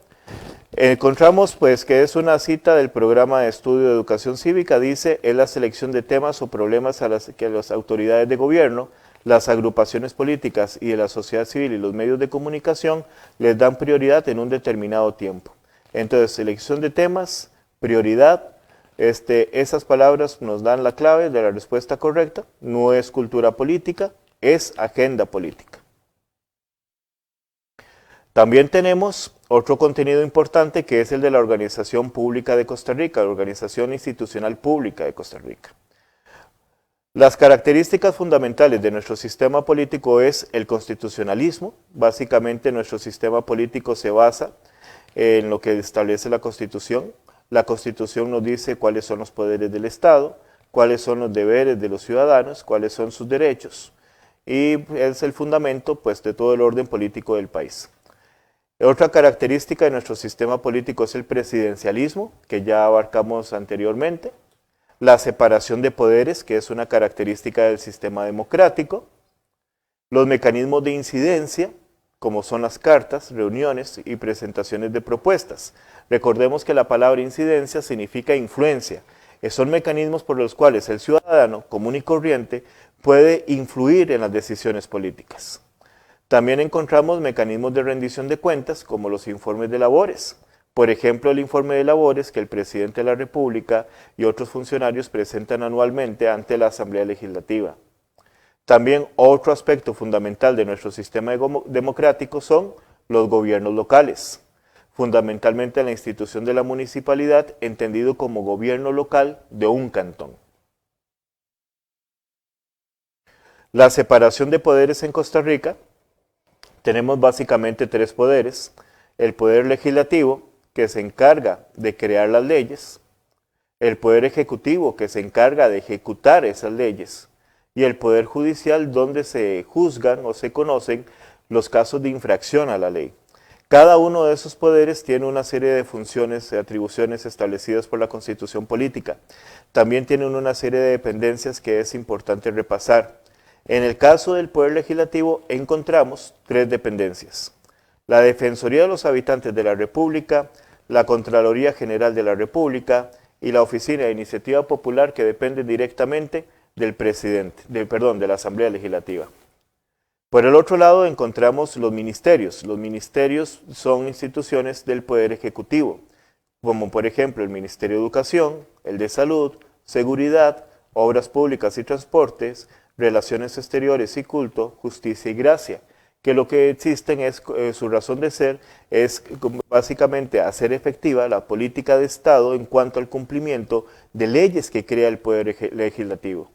Encontramos pues que es una cita del programa de estudio de educación cívica, dice, es la selección de temas o problemas a las que las autoridades de gobierno, las agrupaciones políticas y de la sociedad civil y los medios de comunicación les dan prioridad en un determinado tiempo. Entonces, selección de temas, prioridad, esas palabras nos dan la clave de la respuesta correcta, no es cultura política, es agenda política. También tenemos otro contenido importante que es el de la Organización Pública de Costa Rica, la Organización Institucional Pública de Costa Rica. Las características fundamentales de nuestro sistema político es el constitucionalismo. Básicamente nuestro sistema político se basa en lo que establece la Constitución. La Constitución nos dice cuáles son los poderes del Estado, cuáles son los deberes de los ciudadanos, cuáles son sus derechos. Y es el fundamento pues, de todo el orden político del país. Otra característica de nuestro sistema político es el presidencialismo, que ya abarcamos anteriormente. La separación de poderes, que es una característica del sistema democrático. Los mecanismos de incidencia, como son las cartas, reuniones y presentaciones de propuestas. Recordemos que la palabra incidencia significa influencia. Son mecanismos por los cuales el ciudadano común y corriente puede influir en las decisiones políticas. También encontramos mecanismos de rendición de cuentas como los informes de labores. Por ejemplo, el informe de labores que el presidente de la República y otros funcionarios presentan anualmente ante la Asamblea Legislativa. También otro aspecto fundamental de nuestro sistema democrático son los gobiernos locales. Fundamentalmente la institución de la municipalidad, entendido como gobierno local de un cantón. La separación de poderes en Costa Rica. Tenemos básicamente tres poderes. El poder legislativo, que se encarga de crear las leyes. El poder ejecutivo, que se encarga de ejecutar esas leyes. Y el poder judicial, donde se juzgan o se conocen los casos de infracción a la ley. Cada uno de esos poderes tiene una serie de funciones y atribuciones establecidas por la Constitución política. También tienen una serie de dependencias que es importante repasar. En el caso del Poder Legislativo encontramos tres dependencias. La Defensoría de los Habitantes de la República, la Contraloría General de la República y la Oficina de Iniciativa Popular que depende directamente del presidente, de la Asamblea Legislativa. Por el otro lado encontramos los ministerios. Los ministerios son instituciones del Poder Ejecutivo, como por ejemplo el Ministerio de Educación, el de Salud, Seguridad, Obras Públicas y Transportes, Relaciones Exteriores y Culto, Justicia y Gracia, que lo que existen es, su razón de ser es básicamente hacer efectiva la política de Estado en cuanto al cumplimiento de leyes que crea el Poder Legislativo.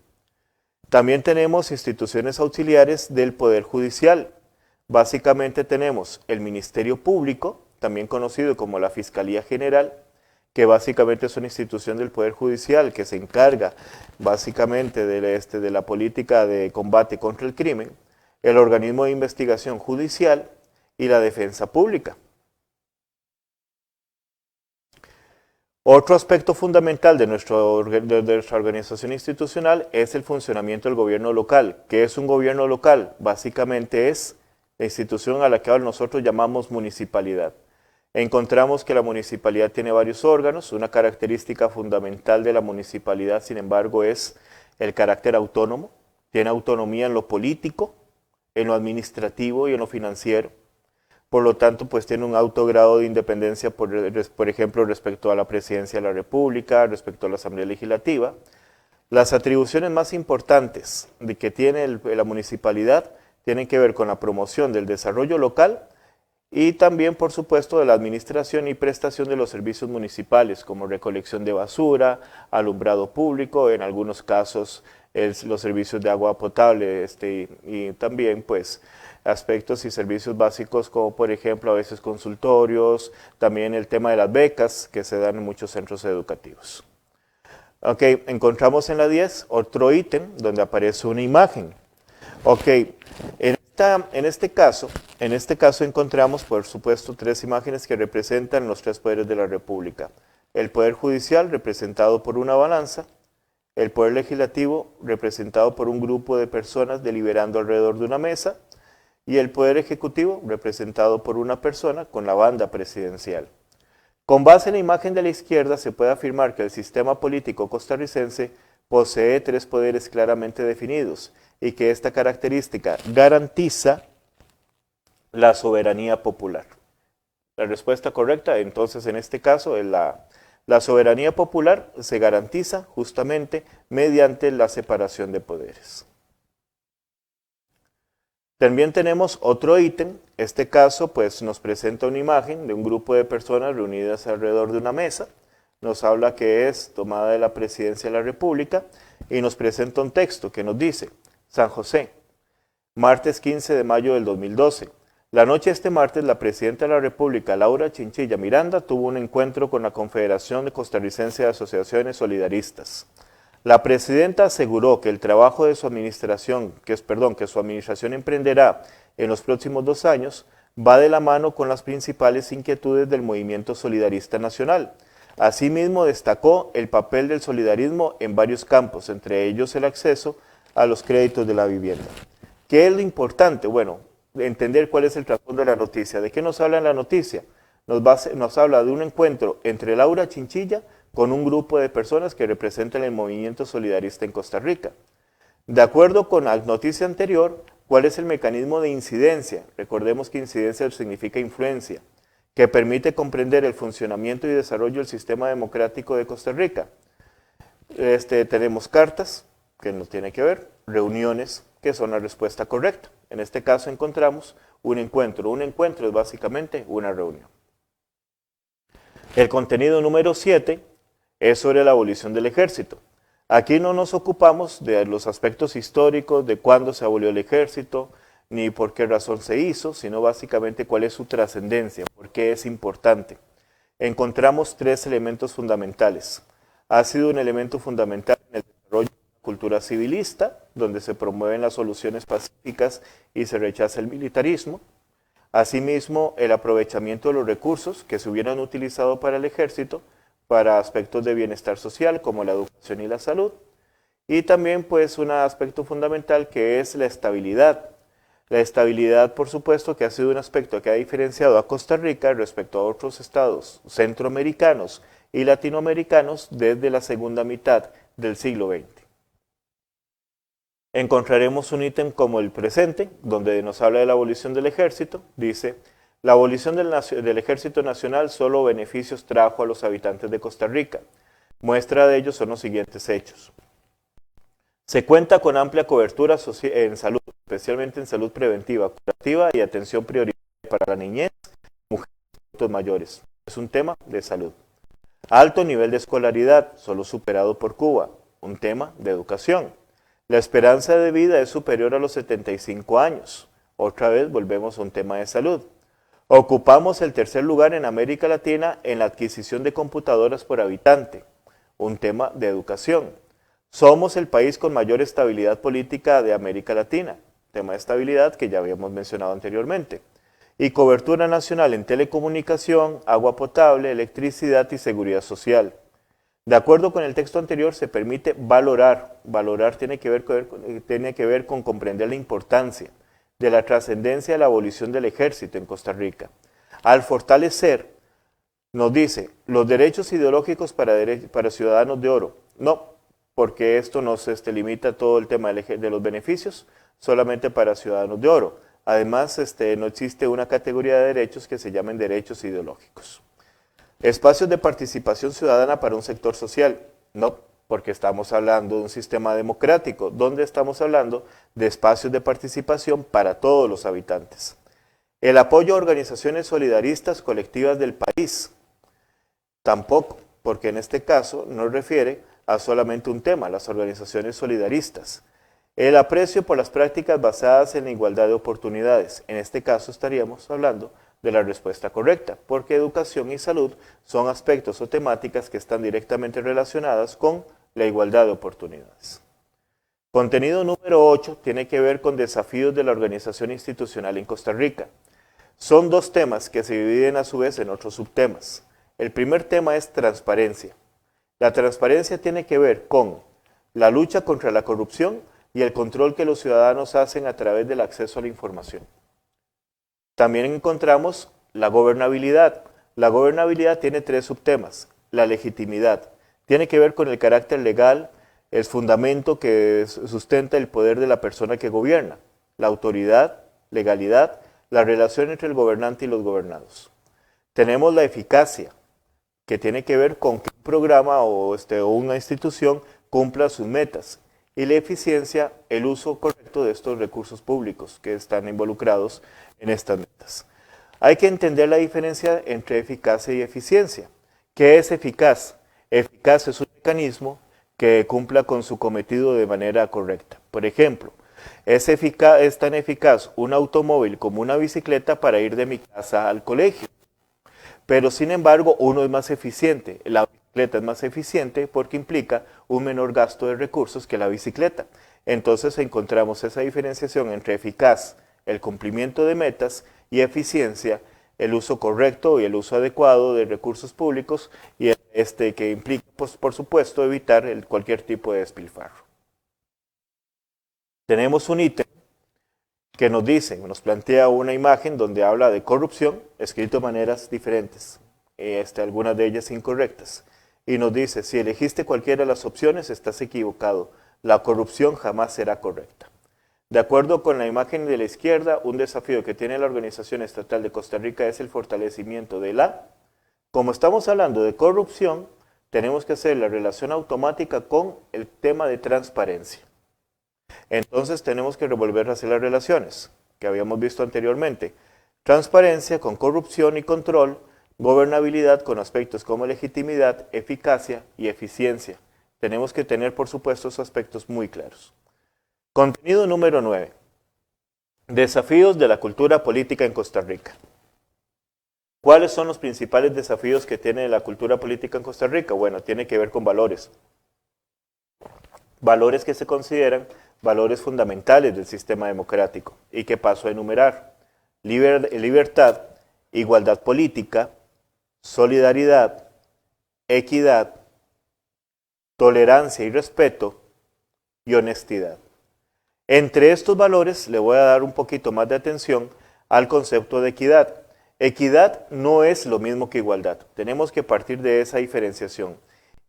También tenemos instituciones auxiliares del Poder Judicial. Básicamente tenemos el Ministerio Público, también conocido como la Fiscalía General, que básicamente es una institución del Poder Judicial que se encarga básicamente de la política de combate contra el crimen, el organismo de investigación judicial y la defensa pública. Otro aspecto fundamental de nuestra organización institucional es el funcionamiento del gobierno local. ¿Qué es un gobierno local? Básicamente es la institución a la que ahora nosotros llamamos municipalidad. Encontramos que la municipalidad tiene varios órganos. Una característica fundamental de la municipalidad, sin embargo, es el carácter autónomo. Tiene autonomía en lo político, en lo administrativo y en lo financiero. Por lo tanto, pues tiene un alto grado de independencia, por ejemplo, respecto a la presidencia de la República, respecto a la Asamblea Legislativa. Las atribuciones más importantes que tiene la municipalidad tienen que ver con la promoción del desarrollo local y también, por supuesto, de la administración y prestación de los servicios municipales, como recolección de basura, alumbrado público, en algunos casos los servicios de agua potable y también, pues, aspectos y servicios básicos como por ejemplo a veces consultorios, también el tema de las becas que se dan en muchos centros educativos. Ok, encontramos en la 10 otro ítem donde aparece una imagen. Ok, en este caso encontramos por supuesto tres imágenes que representan los tres poderes de la República. El poder judicial representado por una balanza, el poder legislativo representado por un grupo de personas deliberando alrededor de una mesa, y el Poder Ejecutivo, representado por una persona con la banda presidencial. Con base en la imagen de la izquierda, se puede afirmar que el sistema político costarricense posee tres poderes claramente definidos y que esta característica garantiza la soberanía popular. La respuesta correcta, entonces, en este caso, es la soberanía popular se garantiza justamente mediante la separación de poderes. También tenemos otro ítem, este caso pues nos presenta una imagen de un grupo de personas reunidas alrededor de una mesa, nos habla que es tomada de la presidencia de la República y nos presenta un texto que nos dice: San José, martes 15 de mayo del 2012. La noche de este martes, la presidenta de la República, Laura Chinchilla Miranda, tuvo un encuentro con la Confederación Costarricense de Asociaciones Solidaristas. La presidenta aseguró que el trabajo de su administración, que su administración emprenderá en los próximos 2 años, va de la mano con las principales inquietudes del movimiento solidarista nacional. Asimismo, destacó el papel del solidarismo en varios campos, entre ellos el acceso a los créditos de la vivienda. ¿Qué es lo importante? Bueno, entender cuál es el trasfondo de la noticia. ¿De qué nos habla en la noticia? Nos habla de un encuentro entre Laura Chinchilla con un grupo de personas que representan el movimiento solidarista en Costa Rica. De acuerdo con la noticia anterior, ¿cuál es el mecanismo de incidencia? Recordemos que incidencia significa influencia, que permite comprender el funcionamiento y desarrollo del sistema democrático de Costa Rica. Tenemos cartas, que no tiene que ver, reuniones, que son la respuesta correcta. En este caso encontramos un encuentro. Un encuentro es básicamente una reunión. El contenido número 7 es sobre la abolición del ejército. Aquí no nos ocupamos de los aspectos históricos, de cuándo se abolió el ejército, ni por qué razón se hizo, sino básicamente cuál es su trascendencia, por qué es importante. Encontramos 3 elementos fundamentales. Ha sido un elemento fundamental en el desarrollo de la cultura civilista, donde se promueven las soluciones pacíficas y se rechaza el militarismo. Asimismo, el aprovechamiento de los recursos que se hubieran utilizado para el ejército, para aspectos de bienestar social como la educación y la salud, y también pues un aspecto fundamental que es la estabilidad. La estabilidad, por supuesto, que ha sido un aspecto que ha diferenciado a Costa Rica respecto a otros estados centroamericanos y latinoamericanos desde la segunda mitad del siglo XX. Encontraremos un ítem como el presente, donde nos habla de la abolición del ejército. Dice: la abolición del Ejército Nacional solo beneficios trajo a los habitantes de Costa Rica. Muestra de ello son los siguientes hechos. Se cuenta con amplia cobertura en salud, especialmente en salud preventiva, curativa y atención prioritaria para la niñez, mujeres y adultos mayores. Es un tema de salud. Alto nivel de escolaridad, solo superado por Cuba. Un tema de educación. La esperanza de vida es superior a los 75 años. Otra vez volvemos a un tema de salud. Ocupamos el 3er lugar en América Latina en la adquisición de computadoras por habitante, un tema de educación. Somos el país con mayor estabilidad política de América Latina, tema de estabilidad que ya habíamos mencionado anteriormente. y cobertura nacional en telecomunicación, agua potable, electricidad y seguridad social. De acuerdo con el texto anterior, se permite valorar. Valorar tiene que ver con comprender la importancia de la trascendencia de la abolición del ejército en Costa Rica. Al fortalecer, nos dice, los derechos ideológicos para ciudadanos de oro. No, porque esto no se limita todo el tema de los beneficios, solamente para ciudadanos de oro. Además, no existe una categoría de derechos que se llamen derechos ideológicos. Espacios de participación ciudadana para un sector social. No, porque estamos hablando de un sistema democrático, donde estamos hablando de espacios de participación para todos los habitantes. El apoyo a organizaciones solidaristas colectivas del país. Tampoco, porque en este caso no refiere a solamente un tema, las organizaciones solidaristas. El aprecio por las prácticas basadas en la igualdad de oportunidades. En este caso estaríamos hablando de la respuesta correcta, porque educación y salud son aspectos o temáticas que están directamente relacionadas con la igualdad de oportunidades. Contenido número 8 tiene que ver con desafíos de la organización institucional en Costa Rica. Son dos temas que se dividen a su vez en otros subtemas. El primer tema es transparencia. La transparencia tiene que ver con la lucha contra la corrupción y el control que los ciudadanos hacen a través del acceso a la información. También encontramos la gobernabilidad. La gobernabilidad tiene tres subtemas. La legitimidad tiene que ver con el carácter legal, el fundamento que sustenta el poder de la persona que gobierna. La autoridad, legalidad, la relación entre el gobernante y los gobernados. Tenemos la eficacia, que tiene que ver con que un programa o una institución cumpla sus metas. Y la eficiencia, el uso correcto de estos recursos públicos que están involucrados en estas metas. Hay que entender la diferencia entre eficacia y eficiencia. ¿Qué es eficaz? Eficaz es un mecanismo que cumpla con su cometido de manera correcta. Por ejemplo, es tan eficaz un automóvil como una bicicleta para ir de mi casa al colegio. Pero sin embargo, uno es más eficiente. La bicicleta es más eficiente porque implica un menor gasto de recursos que la bicicleta. Entonces encontramos esa diferenciación entre eficaz, el cumplimiento de metas, y eficiencia, el uso correcto y el uso adecuado de recursos públicos, y que implica, pues, por supuesto, evitar cualquier tipo de despilfarro. Tenemos un ítem que nos plantea una imagen donde habla de corrupción, escrito de maneras diferentes, algunas de ellas incorrectas, y nos dice, si elegiste cualquiera de las opciones, estás equivocado, la corrupción jamás será correcta. De acuerdo con la imagen de la izquierda, un desafío que tiene la Organización Estatal de Costa Rica es el fortalecimiento de como estamos hablando de corrupción, tenemos que hacer la relación automática con el tema de transparencia. Entonces tenemos que revolver a hacer las relaciones que habíamos visto anteriormente. Transparencia con corrupción y control, gobernabilidad con aspectos como legitimidad, eficacia y eficiencia. Tenemos que tener, por supuesto, esos aspectos muy claros. Contenido número 9. Desafíos de la cultura política en Costa Rica. ¿Cuáles son los principales desafíos que tiene la cultura política en Costa Rica? Bueno, tiene que ver con valores. Valores que se consideran valores fundamentales del sistema democrático y que paso a enumerar. Libertad, igualdad política, solidaridad, equidad, tolerancia y respeto y honestidad. Entre estos valores le voy a dar un poquito más de atención al concepto de equidad. Equidad no es lo mismo que igualdad. Tenemos que partir de esa diferenciación.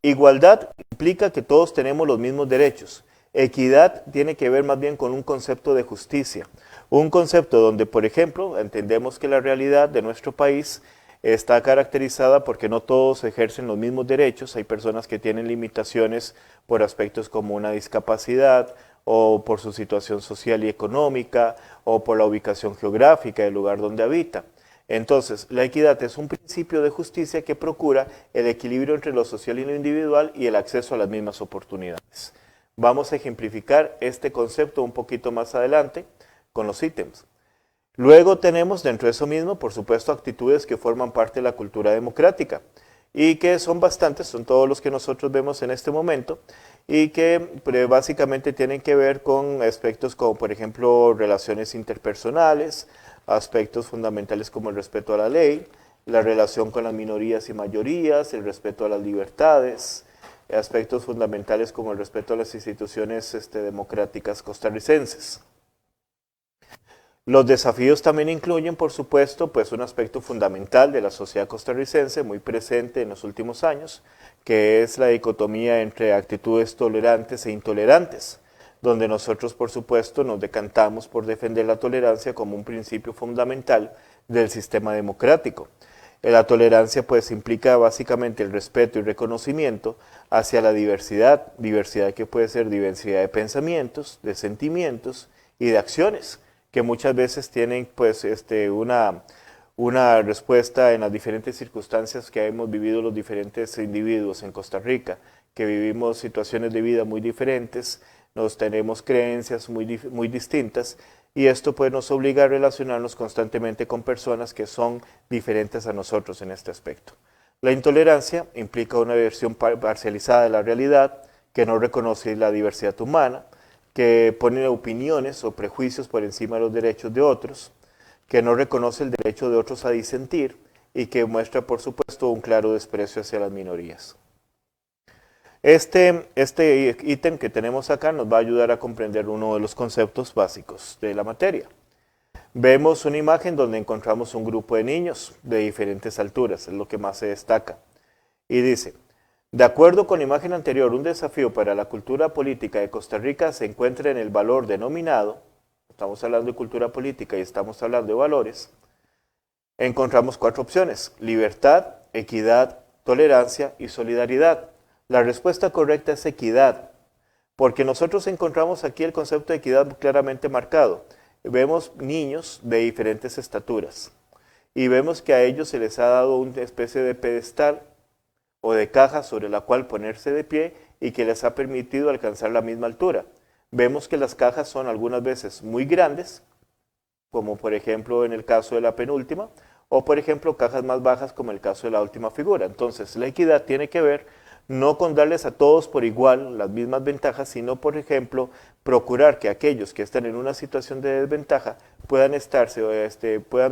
Igualdad implica que todos tenemos los mismos derechos. Equidad tiene que ver más bien con un concepto de justicia. Un concepto donde, por ejemplo, entendemos que la realidad de nuestro país está caracterizada porque no todos ejercen los mismos derechos. Hay personas que tienen limitaciones por aspectos como una discapacidad, o por su situación social y económica, o por la ubicación geográfica del lugar donde habita. Entonces, la equidad es un principio de justicia que procura el equilibrio entre lo social y lo individual y el acceso a las mismas oportunidades. Vamos a ejemplificar este concepto un poquito más adelante con los ítems. Luego tenemos dentro de eso mismo, por supuesto, actitudes que forman parte de la cultura democrática y que son bastantes, son todos los que nosotros vemos en este momento y que básicamente tienen que ver con aspectos como, por ejemplo, relaciones interpersonales, aspectos fundamentales como el respeto a la ley, la relación con las minorías y mayorías, el respeto a las libertades, aspectos fundamentales como el respeto a las instituciones democráticas costarricenses. Los desafíos también incluyen, por supuesto, pues un aspecto fundamental de la sociedad costarricense, muy presente en los últimos años, que es la dicotomía entre actitudes tolerantes e intolerantes, donde nosotros, por supuesto, nos decantamos por defender la tolerancia como un principio fundamental del sistema democrático. La tolerancia pues implica básicamente el respeto y reconocimiento hacia la diversidad que puede ser diversidad de pensamientos, de sentimientos y de acciones, que muchas veces tienen pues una respuesta en las diferentes circunstancias que hemos vivido los diferentes individuos en Costa Rica, que vivimos situaciones de vida muy diferentes, nos tenemos creencias muy distintas, y esto pues nos obliga a relacionarnos constantemente con personas que son diferentes a nosotros en este aspecto. La intolerancia implica una versión parcializada de la realidad, que no reconoce la diversidad humana, que pone opiniones o prejuicios por encima de los derechos de otros, que no reconoce el derecho de otros a disentir y que muestra, por supuesto, un claro desprecio hacia las minorías. Este ítem que tenemos acá nos va a ayudar a comprender uno de los conceptos básicos de la materia. Vemos una imagen donde encontramos un grupo de niños de diferentes alturas, es lo que más se destaca. Y dice, de acuerdo con la imagen anterior, un desafío para la cultura política de Costa Rica se encuentra en el valor denominado, estamos hablando de cultura política y estamos hablando de valores, encontramos 4 opciones, libertad, equidad, tolerancia y solidaridad. La respuesta correcta es equidad, porque nosotros encontramos aquí el concepto de equidad claramente marcado. Vemos niños de diferentes estaturas y vemos que a ellos se les ha dado una especie de pedestal o de caja sobre la cual ponerse de pie y que les ha permitido alcanzar la misma altura. Vemos que las cajas son algunas veces muy grandes, como por ejemplo en el caso de la penúltima, o por ejemplo cajas más bajas como el caso de la última figura. Entonces la equidad tiene que ver no con darles a todos por igual las mismas ventajas, sino por ejemplo procurar que aquellos que están en una situación de desventaja puedan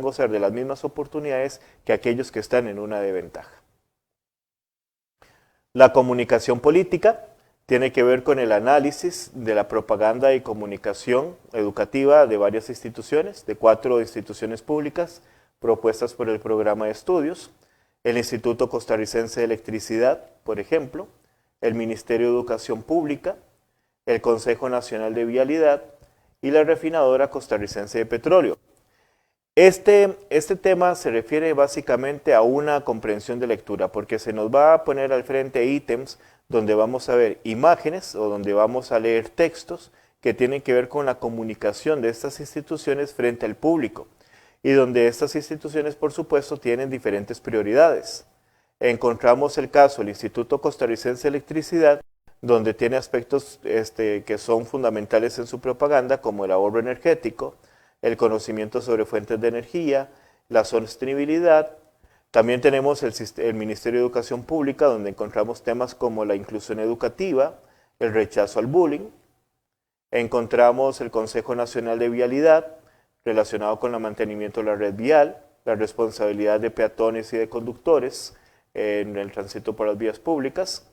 gozar de las mismas oportunidades que aquellos que están en una de ventaja. La comunicación política tiene que ver con el análisis de la propaganda y comunicación educativa de varias instituciones, de 4 instituciones públicas propuestas por el programa de estudios, el Instituto Costarricense de Electricidad, por ejemplo, el Ministerio de Educación Pública, el Consejo Nacional de Vialidad y la Refinadora Costarricense de Petróleo. Este tema se refiere básicamente a una comprensión de lectura, porque se nos va a poner al frente ítems donde vamos a ver imágenes o donde vamos a leer textos que tienen que ver con la comunicación de estas instituciones frente al público, y donde estas instituciones, por supuesto, tienen diferentes prioridades. Encontramos el caso del Instituto Costarricense de Electricidad, donde tiene aspectos que son fundamentales en su propaganda, como el ahorro energético, el conocimiento sobre fuentes de energía, la sostenibilidad. También tenemos el Ministerio de Educación Pública, donde encontramos temas como la inclusión educativa, el rechazo al bullying. Encontramos el Consejo Nacional de Vialidad, relacionado con el mantenimiento de la red vial, la responsabilidad de peatones y de conductores en el tránsito por las vías públicas,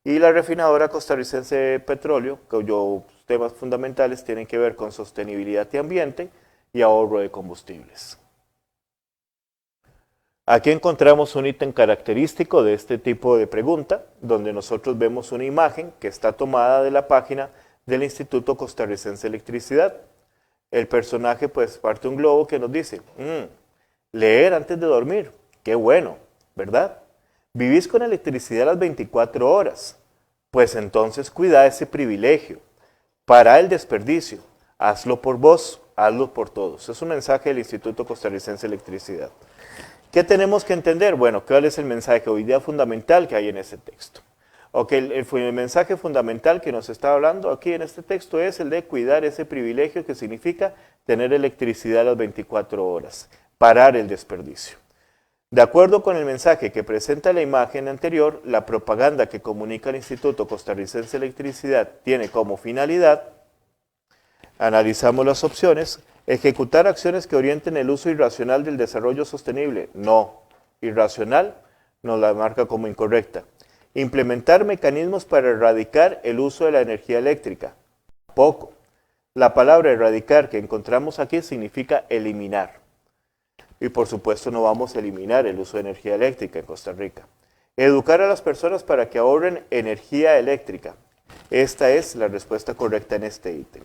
y la Refinadora Costarricense de Petróleo, cuyos temas fundamentales tienen que ver con sostenibilidad y ambiente y ahorro de combustibles. Aquí encontramos un ítem característico de este tipo de pregunta, donde nosotros vemos una imagen que está tomada de la página del Instituto Costarricense de Electricidad. El personaje pues parte un globo que nos dice, leer antes de dormir, qué bueno, ¿verdad? Vivís con electricidad las 24 horas, pues entonces cuida ese privilegio, para el desperdicio, hazlo por vos, hazlo por todos. Es un mensaje del Instituto Costarricense de Electricidad. ¿Qué tenemos que entender? Bueno, ¿cuál es el mensaje o idea fundamental que hay en este texto? El mensaje fundamental que nos está hablando aquí en este texto es el de cuidar ese privilegio que significa tener electricidad las 24 horas, parar el desperdicio. De acuerdo con el mensaje que presenta la imagen anterior, la propaganda que comunica el Instituto Costarricense de Electricidad tiene como finalidad, analizamos las opciones, Ejecutar acciones que orienten el uso irracional del desarrollo sostenible. No, irracional nos la marca como incorrecta. Implementar mecanismos para erradicar el uso de la energía eléctrica. Poco. La palabra erradicar que encontramos aquí significa eliminar. Y por supuesto no vamos a eliminar el uso de energía eléctrica en Costa Rica. Educar a las personas para que ahorren energía eléctrica. Esta es la respuesta correcta en este ítem.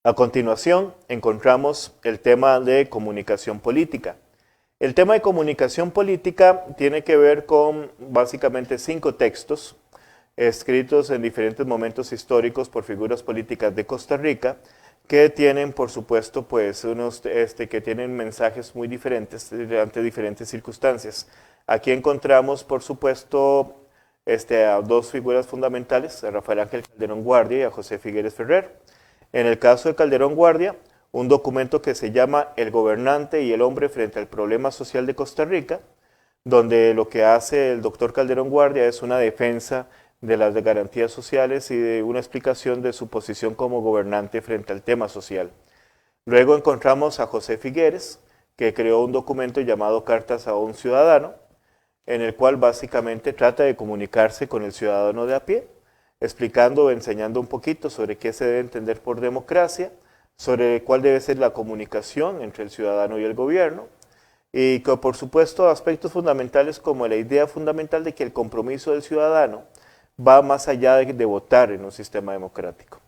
A continuación, encontramos el tema de comunicación política. El tema de comunicación política tiene que ver con básicamente 5 textos escritos en diferentes momentos históricos por figuras políticas de Costa Rica que tienen, por supuesto, pues que tienen mensajes muy diferentes ante diferentes circunstancias. Aquí encontramos, por supuesto, a 2 figuras fundamentales, a Rafael Ángel Calderón Guardia y a José Figueres Ferrer. En el caso de Calderón Guardia, un documento que se llama El gobernante y el hombre frente al problema social de Costa Rica, donde lo que hace el doctor Calderón Guardia es una defensa de las garantías sociales y de una explicación de su posición como gobernante frente al tema social. Luego encontramos a José Figueres, que creó un documento llamado Cartas a un ciudadano, en el cual básicamente trata de comunicarse con el ciudadano de a pie, explicando o enseñando un poquito sobre qué se debe entender por democracia, sobre cuál debe ser la comunicación entre el ciudadano y el gobierno, y que por supuesto aspectos fundamentales como la idea fundamental de que el compromiso del ciudadano va más allá de votar en un sistema democrático.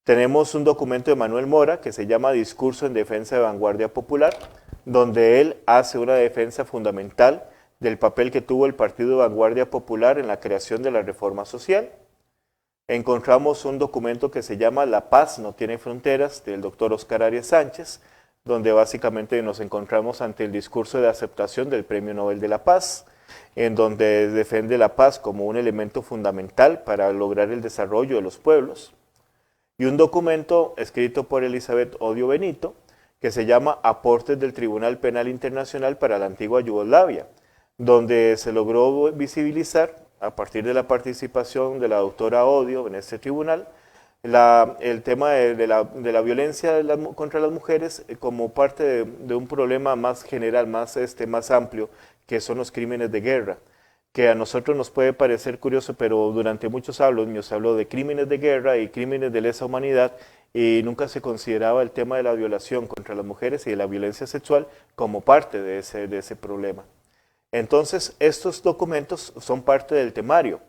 Tenemos un documento de Manuel Mora que se llama Discurso en Defensa de Vanguardia Popular, donde él hace una defensa fundamental del papel que tuvo el Partido de Vanguardia Popular en la creación de la reforma social. Encontramos un documento que se llama La Paz no tiene fronteras, del doctor Oscar Arias Sánchez, donde básicamente nos encontramos ante el discurso de aceptación del Premio Nobel de la Paz, en donde defiende la paz como un elemento fundamental para lograr el desarrollo de los pueblos. Y un documento escrito por Elizabeth Odio Benito, que se llama Aportes del Tribunal Penal Internacional para la Antigua Yugoslavia, donde se logró visibilizar, a partir de la participación de la doctora Odio en este tribunal, el tema de la violencia contra las mujeres como parte de un problema más general, más amplio, que son los crímenes de guerra, que a nosotros nos puede parecer curioso, pero durante muchos años se habló de crímenes de guerra y crímenes de lesa humanidad, y nunca se consideraba el tema de la violación contra las mujeres y de la violencia sexual como parte de ese problema. Entonces, estos documentos son parte del temario.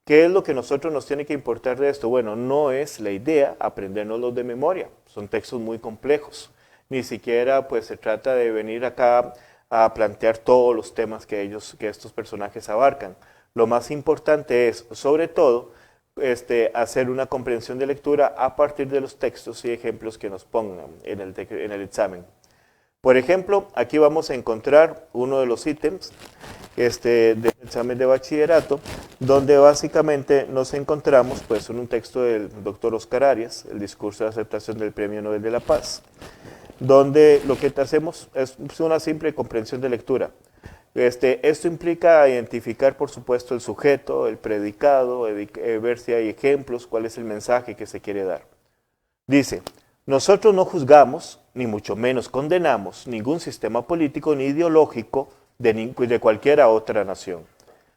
¿Qué es lo que a nosotros nos tiene que importar de esto? Bueno, no es la idea aprendernoslos de memoria, son textos muy complejos. Ni siquiera pues se trata de venir acá a plantear todos los temas que estos personajes abarcan. Lo más importante es, sobre todo, hacer una comprensión de lectura a partir de los textos y ejemplos que nos pongan en el examen. Por ejemplo, aquí vamos a encontrar uno de los ítems del examen de bachillerato, donde básicamente nos encontramos pues, en un texto del doctor Oscar Arias, el discurso de aceptación del Premio Nobel de la Paz, donde lo que hacemos es una simple comprensión de lectura. Esto implica identificar, por supuesto, el sujeto, el predicado, ver si hay ejemplos, cuál es el mensaje que se quiere dar. Dice, nosotros no juzgamos, ni mucho menos condenamos, ningún sistema político ni ideológico de cualquier otra nación,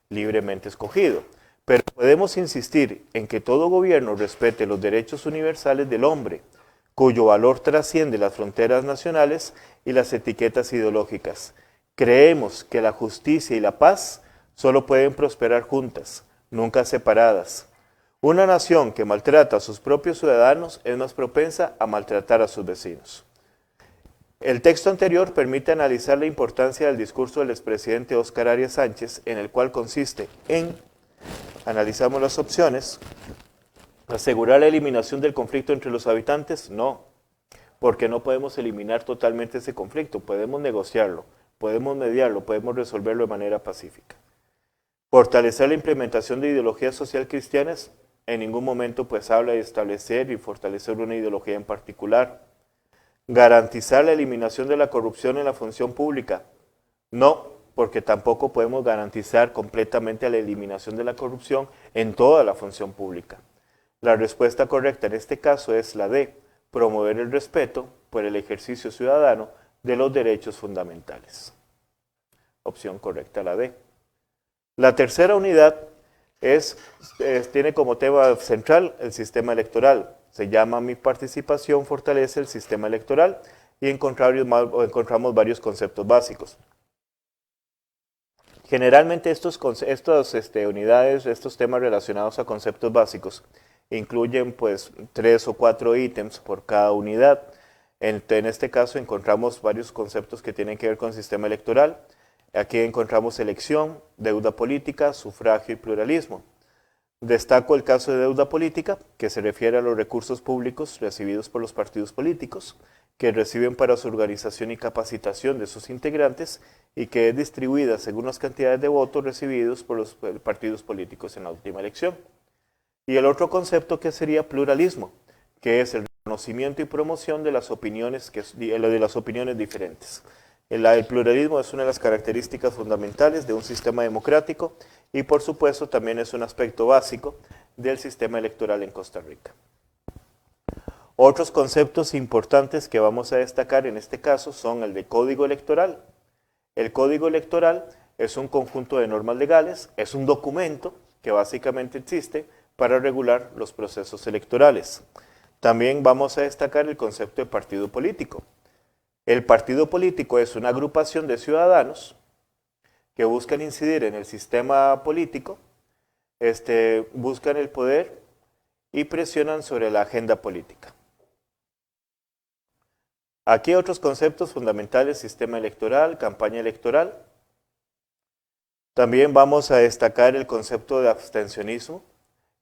libremente escogido. Pero podemos insistir en que todo gobierno respete los derechos universales del hombre, cuyo valor trasciende las fronteras nacionales y las etiquetas ideológicas. Creemos que la justicia y la paz solo pueden prosperar juntas, nunca separadas. Una nación que maltrata a sus propios ciudadanos es más propensa a maltratar a sus vecinos. El texto anterior permite analizar la importancia del discurso del expresidente Oscar Arias Sánchez, en el cual consiste en, analizamos las opciones, asegurar la eliminación del conflicto entre los habitantes, no, porque no podemos eliminar totalmente ese conflicto, podemos negociarlo, podemos mediarlo, podemos resolverlo de manera pacífica. Fortalecer la implementación de ideologías social cristianas, en ningún momento pues habla de establecer y fortalecer una ideología en particular. Garantizar la eliminación de la corrupción en la función pública, no, porque tampoco podemos garantizar completamente la eliminación de la corrupción en toda la función pública. La respuesta correcta en este caso es la D, promover el respeto por el ejercicio ciudadano de los derechos fundamentales. Opción correcta la D. La tercera unidad tiene como tema central el sistema electoral. Se llama Mi participación fortalece el sistema electoral y encontramos varios conceptos básicos. Generalmente estas unidades, estos temas relacionados a conceptos básicos, incluyen pues 3 o 4 ítems por cada unidad. En este caso encontramos varios conceptos que tienen que ver con el sistema electoral. Aquí encontramos elección, deuda política, sufragio y pluralismo. Destaco el caso de deuda política, que se refiere a los recursos públicos recibidos por los partidos políticos, que reciben para su organización y capacitación de sus integrantes y que es distribuida según las cantidades de votos recibidos por los partidos políticos en la última elección. Y el otro concepto que sería pluralismo, que es el reconocimiento y promoción de las opiniones, diferentes. El pluralismo es una de las características fundamentales de un sistema democrático y por supuesto también es un aspecto básico del sistema electoral en Costa Rica. Otros conceptos importantes que vamos a destacar en este caso son el de código electoral. El código electoral es un conjunto de normas legales, es un documento que básicamente existe para regular los procesos electorales. También vamos a destacar el concepto de partido político. El partido político es una agrupación de ciudadanos que buscan incidir en el sistema político, buscan el poder y presionan sobre la agenda política. Aquí otros conceptos fundamentales: sistema electoral, campaña electoral. También vamos a destacar el concepto de abstencionismo.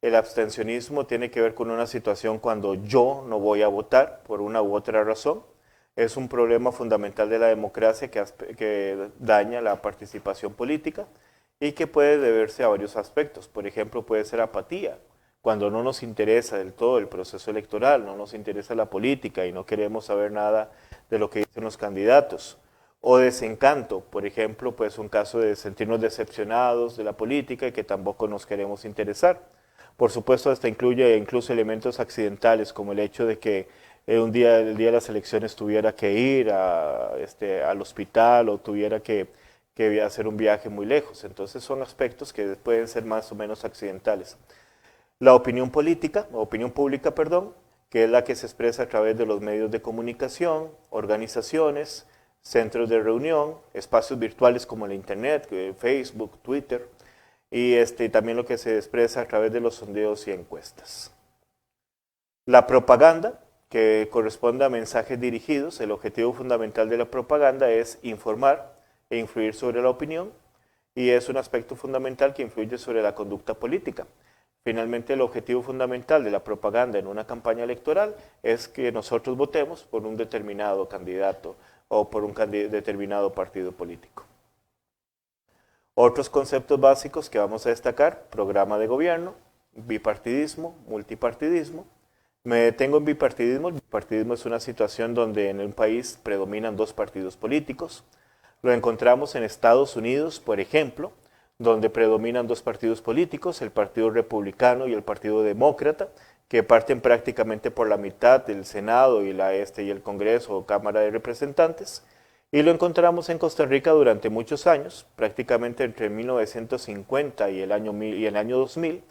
El abstencionismo tiene que ver con una situación cuando yo no voy a votar por una u otra razón. Es un problema fundamental de la democracia que daña la participación política y que puede deberse a varios aspectos. Por ejemplo, puede ser apatía, cuando no nos interesa del todo el proceso electoral, no nos interesa la política y no queremos saber nada de lo que dicen los candidatos. O desencanto, por ejemplo, pues un caso de sentirnos decepcionados de la política y que tampoco nos queremos interesar. Por supuesto, esto incluye incluso elementos accidentales, como el hecho de que el día de las elecciones tuviera que ir al hospital o tuviera que hacer un viaje muy lejos. Entonces son aspectos que pueden ser más o menos accidentales. La opinión pública, que es la que se expresa a través de los medios de comunicación, organizaciones, centros de reunión, espacios virtuales como el Internet, Facebook, Twitter, y también lo que se expresa a través de los sondeos y encuestas. La propaganda, que corresponde a mensajes dirigidos. El objetivo fundamental de la propaganda es informar e influir sobre la opinión y es un aspecto fundamental que influye sobre la conducta política. Finalmente, el objetivo fundamental de la propaganda en una campaña electoral es que nosotros votemos por un determinado candidato o por un determinado partido político. Otros conceptos básicos que vamos a destacar: programa de gobierno, bipartidismo, multipartidismo. Me detengo en bipartidismo. El bipartidismo es una situación donde en un país predominan dos partidos políticos. Lo encontramos en Estados Unidos, por ejemplo, donde predominan dos partidos políticos, el Partido Republicano y el Partido Demócrata, que parten prácticamente por la mitad del Senado y el Congreso o Cámara de Representantes. Y lo encontramos en Costa Rica durante muchos años, prácticamente entre 1950 y el año 2000,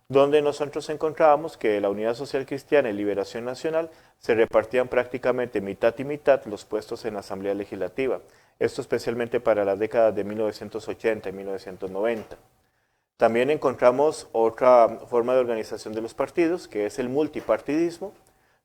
donde nosotros encontrábamos que la Unidad Social Cristiana y Liberación Nacional se repartían prácticamente mitad y mitad los puestos en la Asamblea Legislativa. Esto especialmente para las décadas de 1980 y 1990. También encontramos otra forma de organización de los partidos, que es el multipartidismo,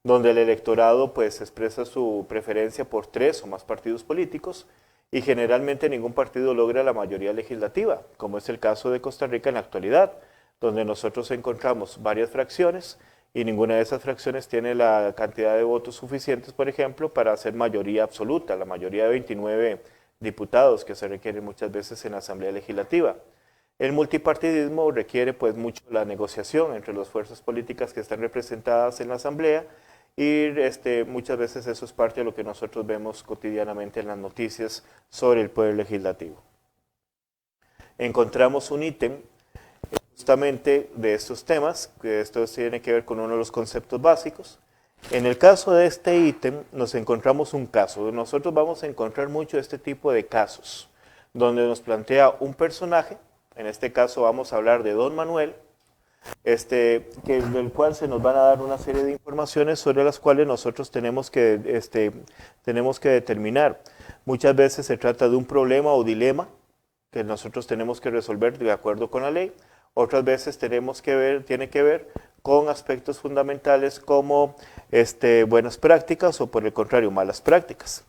donde el electorado pues expresa su preferencia por 3 o más partidos políticos y generalmente ningún partido logra la mayoría legislativa, como es el caso de Costa Rica en la actualidad, donde nosotros encontramos varias fracciones y ninguna de esas fracciones tiene la cantidad de votos suficientes, por ejemplo, para hacer mayoría absoluta, la mayoría de 29 diputados que se requieren muchas veces en la Asamblea Legislativa. El multipartidismo requiere pues mucho la negociación entre las fuerzas políticas que están representadas en la Asamblea y muchas veces eso es parte de lo que nosotros vemos cotidianamente en las noticias sobre el poder legislativo. Encontramos un ítem justamente de estos temas, que esto tiene que ver con uno de los conceptos básicos. En el caso de este ítem nos encontramos un caso. Nosotros vamos a encontrar mucho este tipo de casos, donde nos plantea un personaje, en este caso vamos a hablar de Don Manuel, del cual se nos van a dar una serie de informaciones sobre las cuales nosotros tenemos que determinar. Muchas veces se trata de un problema o dilema que nosotros tenemos que resolver de acuerdo con la ley. Otras veces tiene que ver con aspectos fundamentales como buenas prácticas o por el contrario malas prácticas.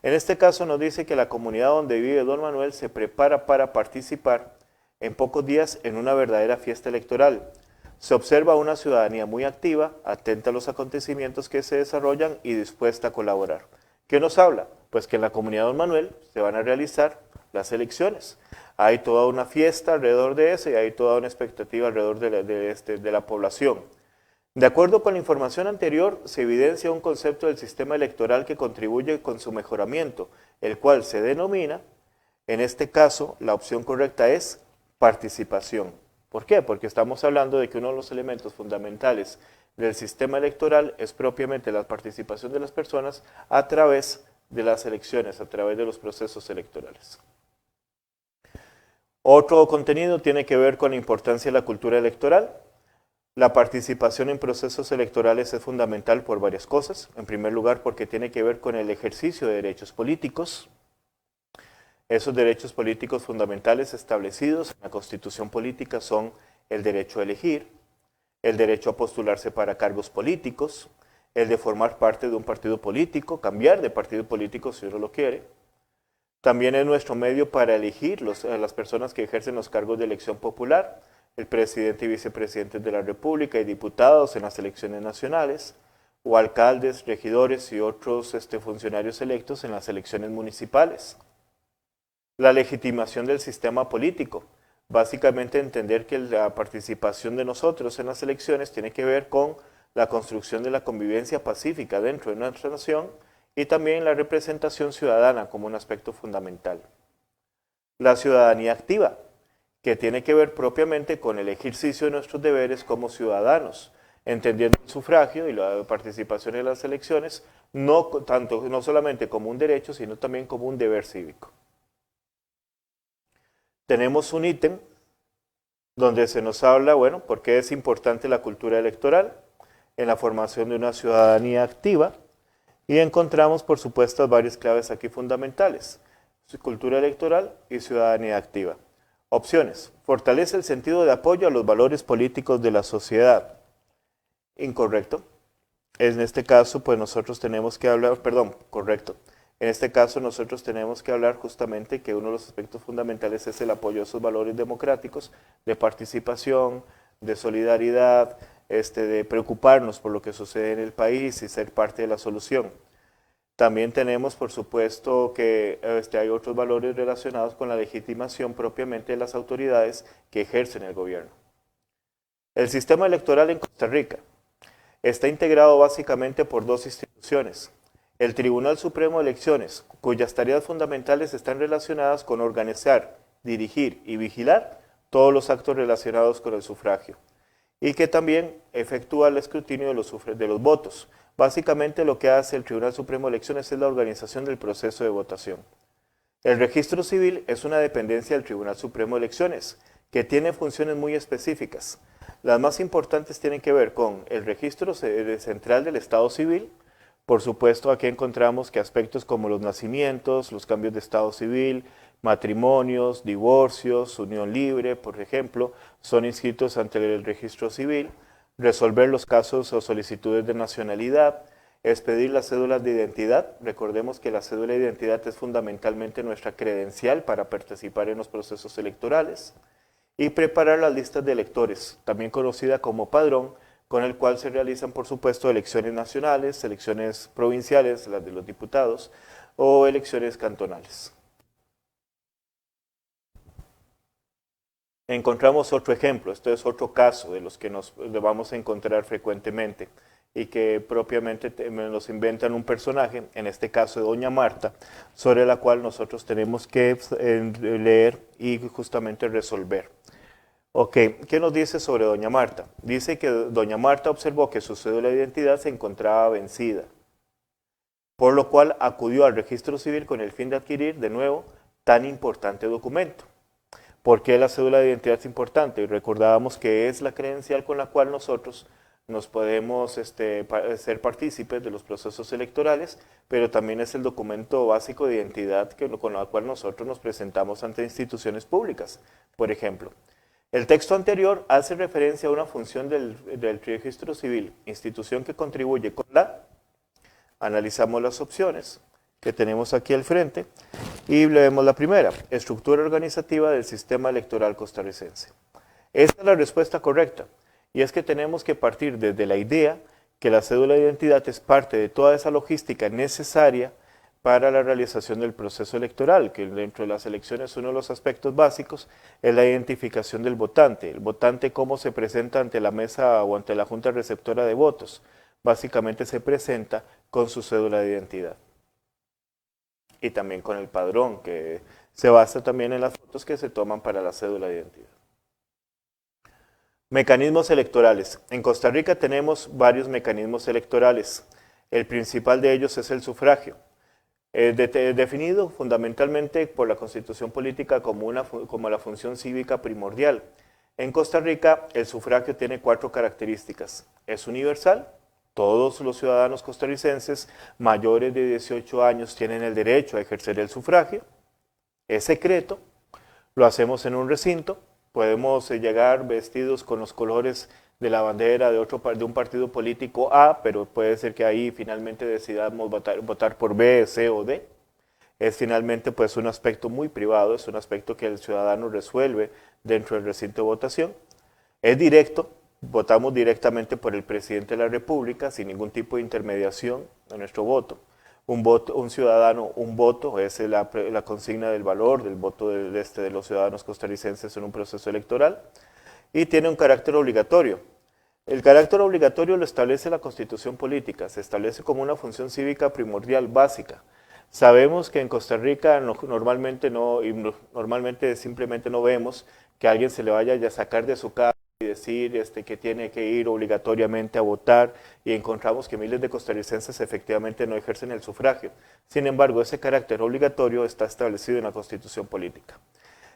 En este caso nos dice que la comunidad donde vive Don Manuel se prepara para participar en pocos días en una verdadera fiesta electoral. Se observa una ciudadanía muy activa, atenta a los acontecimientos que se desarrollan y dispuesta a colaborar. ¿Qué nos habla? Pues que en la comunidad Don Manuel se van a realizar las elecciones. Hay toda una fiesta alrededor de eso y hay toda una expectativa alrededor de la población. De acuerdo con la información anterior, se evidencia un concepto del sistema electoral que contribuye con su mejoramiento, el cual se denomina, en este caso, la opción correcta es participación. ¿Por qué? Porque estamos hablando de que uno de los elementos fundamentales del sistema electoral es propiamente la participación de las personas a través de las elecciones, a través de los procesos electorales. Otro contenido tiene que ver con la importancia de la cultura electoral. La participación en procesos electorales es fundamental por varias cosas. En primer lugar, porque tiene que ver con el ejercicio de derechos políticos. Esos derechos políticos fundamentales establecidos en la Constitución política son el derecho a elegir, el derecho a postularse para cargos políticos, el de formar parte de un partido político, cambiar de partido político si uno lo quiere. También es nuestro medio para elegir a las personas que ejercen los cargos de elección popular, el presidente y vicepresidente de la República y diputados en las elecciones nacionales, o alcaldes, regidores y otros funcionarios electos en las elecciones municipales. La legitimación del sistema político. Básicamente entender que la participación de nosotros en las elecciones tiene que ver con la construcción de la convivencia pacífica dentro de nuestra nación y también la representación ciudadana como un aspecto fundamental. La ciudadanía activa, que tiene que ver propiamente con el ejercicio de nuestros deberes como ciudadanos, entendiendo el sufragio y la participación en las elecciones no solamente como un derecho, sino también como un deber cívico. Tenemos un ítem donde se nos habla, bueno, por qué es importante la cultura electoral en la formación de una ciudadanía activa y encontramos, por supuesto, varias claves aquí fundamentales: cultura electoral y ciudadanía activa. Opciones: fortalece el sentido de apoyo a los valores políticos de la sociedad. Incorrecto. En este caso, pues nosotros tenemos que hablar, correcto. En este caso nosotros tenemos que hablar justamente que uno de los aspectos fundamentales es el apoyo a esos valores democráticos, de participación, de solidaridad, de preocuparnos por lo que sucede en el país y ser parte de la solución. También tenemos, por supuesto, que hay otros valores relacionados con la legitimación propiamente de las autoridades que ejercen el gobierno. El sistema electoral en Costa Rica está integrado básicamente por dos instituciones: el Tribunal Supremo de Elecciones, cuyas tareas fundamentales están relacionadas con organizar, dirigir y vigilar todos los actos relacionados con el sufragio, y que también efectúa el escrutinio de los votos. Básicamente lo que hace el Tribunal Supremo de Elecciones es la organización del proceso de votación. El registro civil es una dependencia del Tribunal Supremo de Elecciones, que tiene funciones muy específicas. Las más importantes tienen que ver con el registro central del Estado Civil. Por supuesto, aquí encontramos que aspectos como los nacimientos, los cambios de estado civil, matrimonios, divorcios, unión libre, por ejemplo, son inscritos ante el registro civil. Resolver los casos o solicitudes de nacionalidad, expedir las cédulas de identidad. Recordemos que la cédula de identidad es fundamentalmente nuestra credencial para participar en los procesos electorales. Y preparar las listas de electores, también conocida como padrón, con el cual se realizan, por supuesto, elecciones nacionales, elecciones provinciales, las de los diputados, o elecciones cantonales. Encontramos otro ejemplo, esto es otro caso de los que nos vamos a encontrar frecuentemente y que propiamente nos inventan un personaje, en este caso de Doña Marta, sobre la cual nosotros tenemos que leer y justamente resolver. Ok, ¿qué nos dice sobre doña Marta? Dice que doña Marta observó que su cédula de identidad se encontraba vencida, por lo cual acudió al registro civil con el fin de adquirir de nuevo tan importante documento. ¿Por qué la cédula de identidad es importante? Y recordábamos que es la credencial con la cual nosotros nos podemos ser partícipes de los procesos electorales, pero también es el documento básico de identidad con el cual nosotros nos presentamos ante instituciones públicas. Por ejemplo, el texto anterior hace referencia a una función del registro civil, institución que contribuye con la. Analizamos las opciones que tenemos aquí al frente y leemos la primera, estructura organizativa del sistema electoral costarricense. Esta es la respuesta correcta, y es que tenemos que partir desde la idea que la cédula de identidad es parte de toda esa logística necesaria para la realización del proceso electoral, que dentro de las elecciones uno de los aspectos básicos es la identificación del votante. El votante cómo se presenta ante la mesa o ante la junta receptora de votos. Básicamente se presenta con su cédula de identidad. Y también con el padrón, que se basa también en las fotos que se toman para la cédula de identidad. Mecanismos electorales. En Costa Rica tenemos varios mecanismos electorales. El principal de ellos es el sufragio, definido fundamentalmente por la Constitución Política como la función cívica primordial. En Costa Rica el sufragio tiene 4 características. Es universal. Todos los ciudadanos costarricenses mayores de 18 años tienen el derecho a ejercer el sufragio. Es secreto, lo hacemos en un recinto, podemos llegar vestidos con los colores de la bandera de un partido político A, pero puede ser que ahí finalmente decidamos votar por B, C o D. Es finalmente pues un aspecto muy privado, es un aspecto que el ciudadano resuelve dentro del recinto de votación. Es directo. Votamos directamente por el presidente de la República sin ningún tipo de intermediación de nuestro voto. Un ciudadano, un voto, esa es la consigna del valor del voto de los ciudadanos costarricenses en un proceso electoral, y tiene un carácter obligatorio. El carácter obligatorio lo establece la Constitución Política, se establece como una función cívica primordial básica. Sabemos que en Costa Rica normalmente simplemente no vemos que a alguien se le vaya a sacar de su casa y decir que tiene que ir obligatoriamente a votar, y encontramos que miles de costarricenses efectivamente no ejercen el sufragio. Sin embargo, ese carácter obligatorio está establecido en la Constitución Política.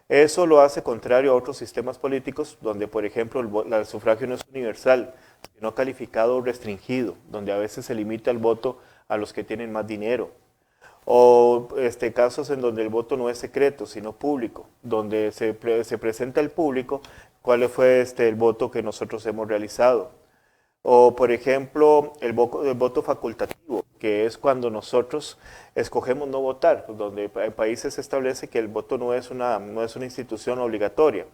Eso lo hace contrario a otros sistemas políticos donde, por ejemplo, el sufragio no es universal, sino calificado o restringido, donde a veces se limita el voto a los que tienen más dinero. O casos en donde el voto no es secreto, sino público, donde se presenta al público cuál fue el voto que nosotros hemos realizado. O, por ejemplo, el voto facultativo, que es cuando nosotros escogemos no votar, donde en países se establece que el voto no es una institución obligatoria.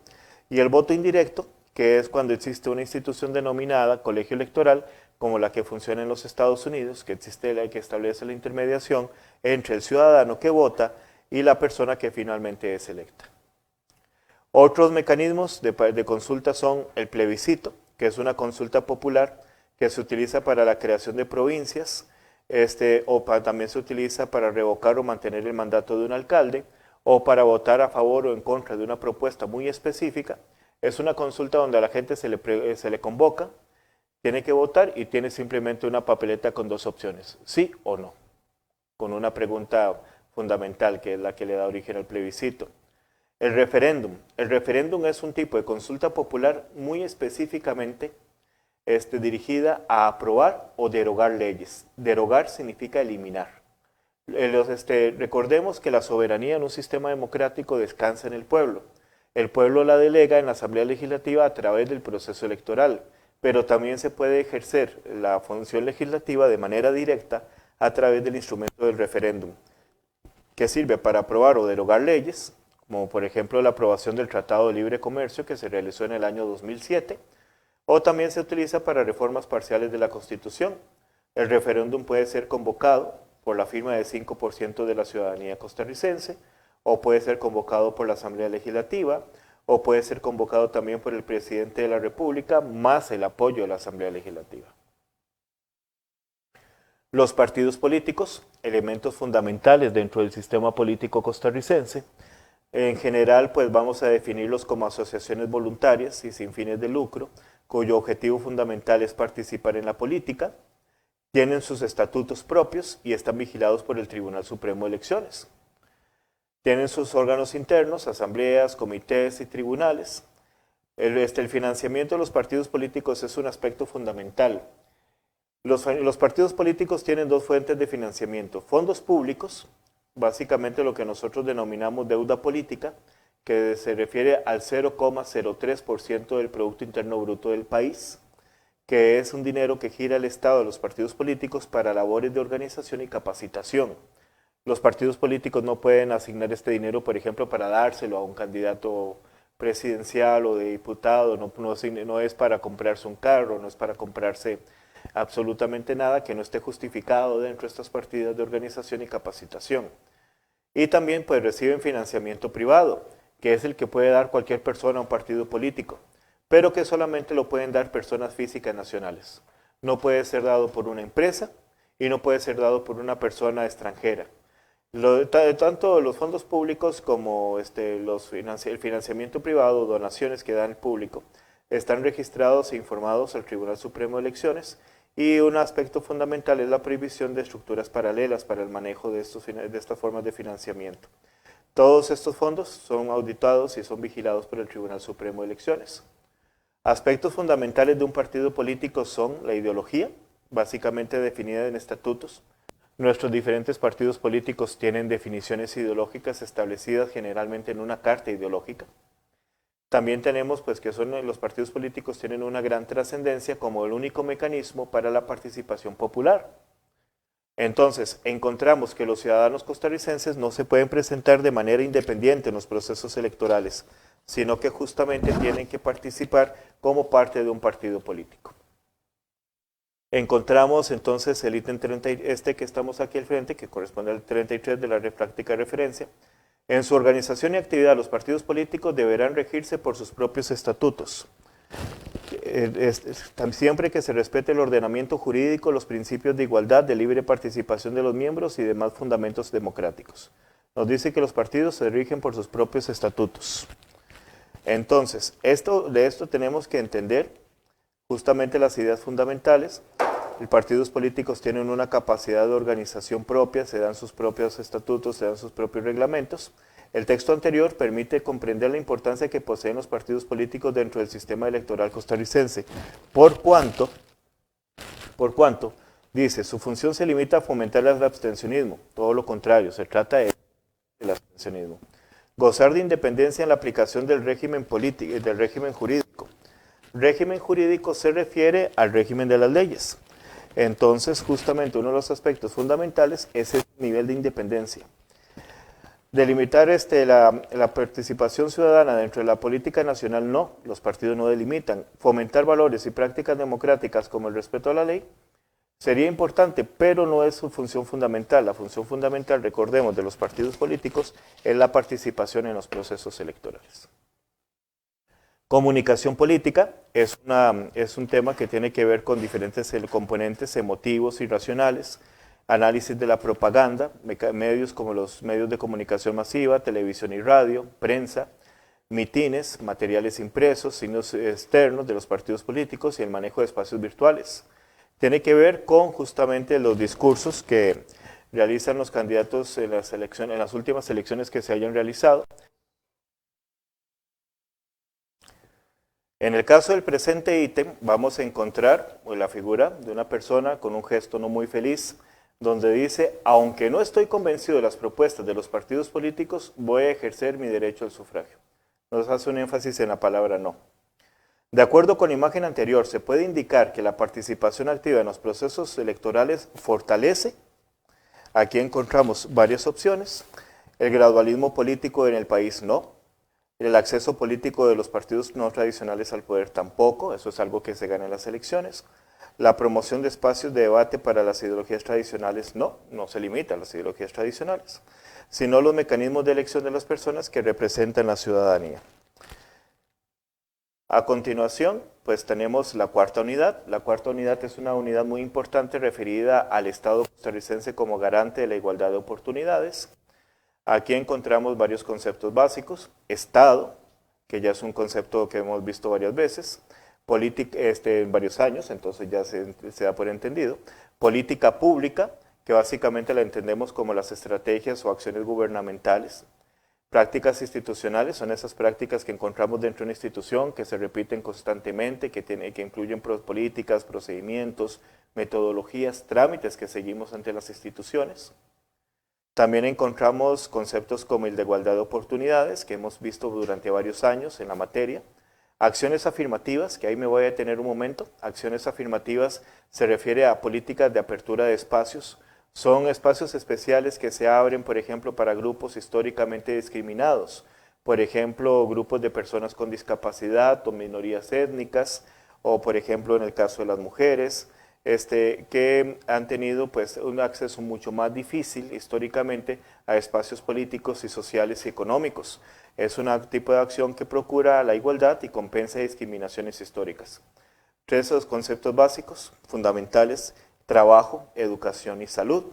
Y el voto indirecto, que es cuando existe una institución denominada colegio electoral, como la que funciona en los Estados Unidos, que establece la intermediación entre el ciudadano que vota y la persona que finalmente es electa. Otros mecanismos de consulta son el plebiscito, que es una consulta popular que se utiliza para la creación de provincias, también se utiliza para revocar o mantener el mandato de un alcalde, o para votar a favor o en contra de una propuesta muy específica. Es una consulta donde a la gente se le convoca, tiene que votar y tiene simplemente una papeleta con 2 opciones, sí o no, con una pregunta fundamental que es la que le da origen al plebiscito. El referéndum. El referéndum es un tipo de consulta popular muy específicamente dirigida a aprobar o derogar leyes. Derogar significa eliminar. Recordemos que la soberanía en un sistema democrático descansa en el pueblo. El pueblo la delega en la Asamblea Legislativa a través del proceso electoral, pero también se puede ejercer la función legislativa de manera directa a través del instrumento del referéndum, que sirve para aprobar o derogar leyes, como por ejemplo la aprobación del Tratado de Libre Comercio que se realizó en el año 2007, o también se utiliza para reformas parciales de la Constitución. El referéndum puede ser convocado por la firma del 5% de la ciudadanía costarricense, o puede ser convocado por la Asamblea Legislativa, o puede ser convocado también por el presidente de la República, más el apoyo de la Asamblea Legislativa. Los partidos políticos, elementos fundamentales dentro del sistema político costarricense, En general, pues vamos a definirlos como asociaciones voluntarias y sin fines de lucro, cuyo objetivo fundamental es participar en la política, tienen sus estatutos propios y están vigilados por el Tribunal Supremo de Elecciones. Tienen sus órganos internos, asambleas, comités y tribunales. El financiamiento de los partidos políticos es un aspecto fundamental. Los partidos políticos tienen dos fuentes de financiamiento: fondos públicos, básicamente lo que nosotros denominamos deuda política, que se refiere al 0,03% del Producto Interno Bruto del país, que es un dinero que gira el Estado a los partidos políticos para labores de organización y capacitación. Los partidos políticos no pueden asignar este dinero, por ejemplo, para dárselo a un candidato presidencial o de diputado, no es para comprarse un carro, no es para comprarse absolutamente nada que no esté justificado dentro de estas partidas de organización y capacitación. Y también pues reciben financiamiento privado, que es el que puede dar cualquier persona a un partido político, pero que solamente lo pueden dar personas físicas nacionales. No puede ser dado por una empresa y no puede ser dado por una persona extranjera. Tanto los fondos públicos como el financiamiento privado, donaciones que da el público, están registrados e informados al Tribunal Supremo de Elecciones, y un aspecto fundamental es la prohibición de estructuras paralelas para el manejo de estas formas de financiamiento. Todos estos fondos son auditados y son vigilados por el Tribunal Supremo de Elecciones. Aspectos fundamentales de un partido político son la ideología, básicamente definida en estatutos. Nuestros diferentes partidos políticos tienen definiciones ideológicas establecidas generalmente en una carta ideológica. También tenemos pues que los partidos políticos tienen una gran trascendencia como el único mecanismo para la participación popular. Entonces, encontramos que los ciudadanos costarricenses no se pueden presentar de manera independiente en los procesos electorales, sino que justamente tienen que participar como parte de un partido político. Encontramos entonces el ítem 30, que estamos aquí al frente, que corresponde al 33 de la práctica de referencia. En su organización y actividad, los partidos políticos deberán regirse por sus propios estatutos. Siempre que se respete el ordenamiento jurídico, los principios de igualdad, de libre participación de los miembros y demás fundamentos democráticos. Nos dice que los partidos se rigen por sus propios estatutos. Entonces, de esto tenemos que entender justamente las ideas fundamentales. Los partidos políticos tienen una capacidad de organización propia, se dan sus propios estatutos, se dan sus propios reglamentos. El texto anterior permite comprender la importancia que poseen los partidos políticos dentro del sistema electoral costarricense, por cuanto dice, su función se limita a fomentar el abstencionismo, todo lo contrario, se trata del abstencionismo. Gozar de independencia en la aplicación del régimen político, del régimen jurídico. Régimen jurídico se refiere al régimen de las leyes. Entonces, justamente uno de los aspectos fundamentales es el nivel de independencia. Delimitar la participación ciudadana dentro de la política nacional, no, los partidos no delimitan. Fomentar valores y prácticas democráticas como el respeto a la ley sería importante, pero no es su función fundamental. La función fundamental, recordemos, de los partidos políticos es la participación en los procesos electorales. Comunicación política es un tema que tiene que ver con diferentes componentes emotivos y racionales, análisis de la propaganda, medios como los medios de comunicación masiva, televisión y radio, prensa, mitines, materiales impresos, signos externos de los partidos políticos y el manejo de espacios virtuales. Tiene que ver con justamente los discursos que realizan los candidatos en las últimas elecciones que se hayan realizado. En el caso del presente ítem, vamos a encontrar la figura de una persona con un gesto no muy feliz, donde dice, aunque no estoy convencido de las propuestas de los partidos políticos, voy a ejercer mi derecho al sufragio. Nos hace un énfasis en la palabra no. De acuerdo con la imagen anterior, se puede indicar que la participación activa en los procesos electorales fortalece. Aquí encontramos varias opciones. El gradualismo político en el país no. El acceso político de los partidos no tradicionales al poder tampoco, eso es algo que se gana en las elecciones. La promoción de espacios de debate para las ideologías tradicionales no se limita a las ideologías tradicionales, sino los mecanismos de elección de las personas que representan la ciudadanía. A continuación, pues tenemos la cuarta unidad. La cuarta unidad es una unidad muy importante referida al Estado costarricense como garante de la igualdad de oportunidades. Aquí encontramos varios conceptos básicos: Estado, que ya es un concepto que hemos visto varias veces, política, en varios años, entonces ya se da por entendido. Política pública, que básicamente la entendemos como las estrategias o acciones gubernamentales. Prácticas institucionales son esas prácticas que encontramos dentro de una institución, que se repiten constantemente, que incluyen políticas, procedimientos, metodologías, trámites que seguimos ante las instituciones. También encontramos conceptos como el de igualdad de oportunidades, que hemos visto durante varios años en la materia. Acciones afirmativas, que ahí me voy a detener un momento. Acciones afirmativas se refiere a políticas de apertura de espacios. Son espacios especiales que se abren, por ejemplo, para grupos históricamente discriminados. Por ejemplo, grupos de personas con discapacidad o minorías étnicas, o por ejemplo en el caso de las mujeres, que han tenido pues, un acceso mucho más difícil históricamente a espacios políticos y sociales y económicos. Es un tipo de acción que procura la igualdad y compensa discriminaciones históricas. Tres de los conceptos básicos, fundamentales: trabajo, educación y salud,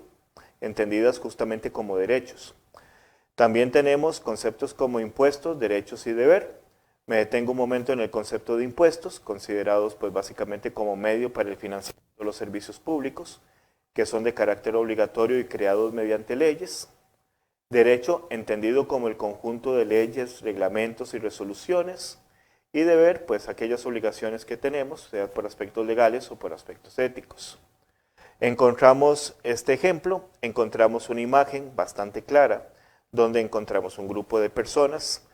entendidas justamente como derechos. También tenemos conceptos como impuestos, derechos y deber. Me detengo un momento en el concepto de impuestos, considerados pues básicamente como medio para el financiamiento de los servicios públicos, que son de carácter obligatorio y creados mediante leyes. Derecho, entendido como el conjunto de leyes, reglamentos y resoluciones. Y deber, pues aquellas obligaciones que tenemos, sea por aspectos legales o por aspectos éticos. Encontramos este ejemplo, encontramos una imagen bastante clara, donde encontramos un grupo de personas.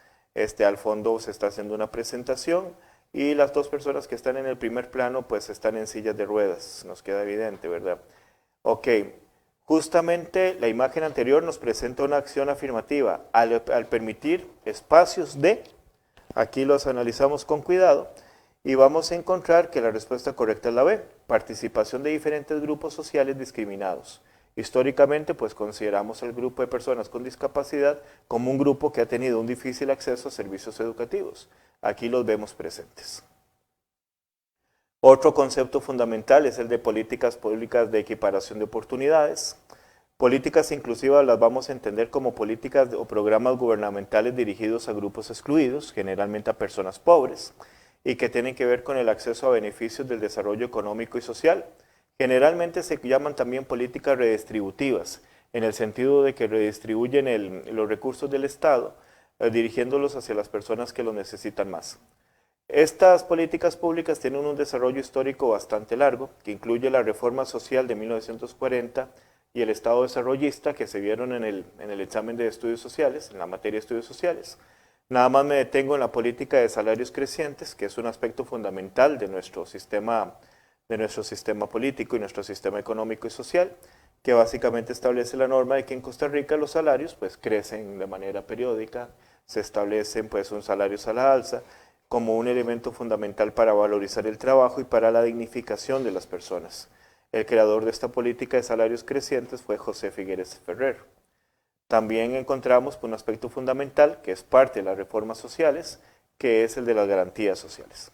Al fondo se está haciendo una presentación y las dos personas que están en el primer plano pues están en sillas de ruedas, nos queda evidente, ¿verdad? Ok, justamente la imagen anterior nos presenta una acción afirmativa al permitir espacios de, aquí los analizamos con cuidado y vamos a encontrar que la respuesta correcta es la B, participación de diferentes grupos sociales discriminados. Históricamente, pues consideramos el grupo de personas con discapacidad como un grupo que ha tenido un difícil acceso a servicios educativos. Aquí los vemos presentes. Otro concepto fundamental es el de políticas públicas de equiparación de oportunidades. Políticas inclusivas las vamos a entender como políticas o programas gubernamentales dirigidos a grupos excluidos, generalmente a personas pobres, y que tienen que ver con el acceso a beneficios del desarrollo económico y social. Generalmente se llaman también políticas redistributivas, en el sentido de que redistribuyen los recursos del Estado, dirigiéndolos hacia las personas que lo necesitan más. Estas políticas públicas tienen un desarrollo histórico bastante largo, que incluye la reforma social de 1940 y el Estado desarrollista que se vieron en el examen de estudios sociales, en la materia de estudios sociales. Nada más me detengo en la política de salarios crecientes, que es un aspecto fundamental de nuestro sistema político y nuestro sistema económico y social, que básicamente establece la norma de que en Costa Rica los salarios pues crecen de manera periódica, se establecen pues un salario a la alza como un elemento fundamental para valorizar el trabajo y para la dignificación de las personas. El creador de esta política de salarios crecientes fue José Figueres Ferrer. También encontramos un aspecto fundamental que es parte de las reformas sociales, que es el de las garantías sociales.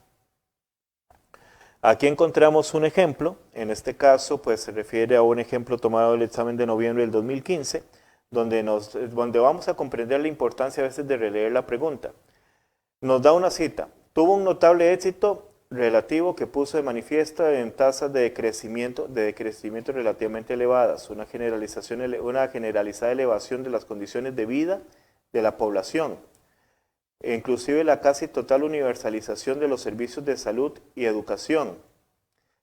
Aquí encontramos un ejemplo, en este caso pues se refiere a un ejemplo tomado del examen de noviembre del 2015, donde vamos a comprender la importancia a veces de releer la pregunta. Nos da una cita: tuvo un notable éxito relativo que puso de manifiesto en tasas de decrecimiento relativamente elevadas, una generalizada elevación de las condiciones de vida de la población, inclusive la casi total universalización de los servicios de salud y educación,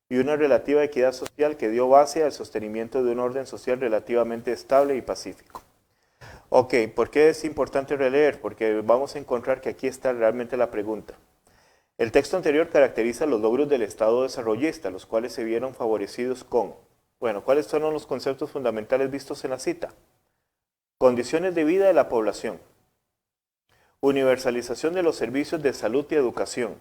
y una relativa equidad social que dio base al sostenimiento de un orden social relativamente estable y pacífico. Ok, ¿por qué es importante releer? Porque vamos a encontrar que aquí está realmente la pregunta. El texto anterior caracteriza los logros del Estado desarrollista, los cuales se vieron favorecidos con, bueno, ¿cuáles son los conceptos fundamentales vistos en la cita? Condiciones de vida de la población, universalización de los servicios de salud y educación.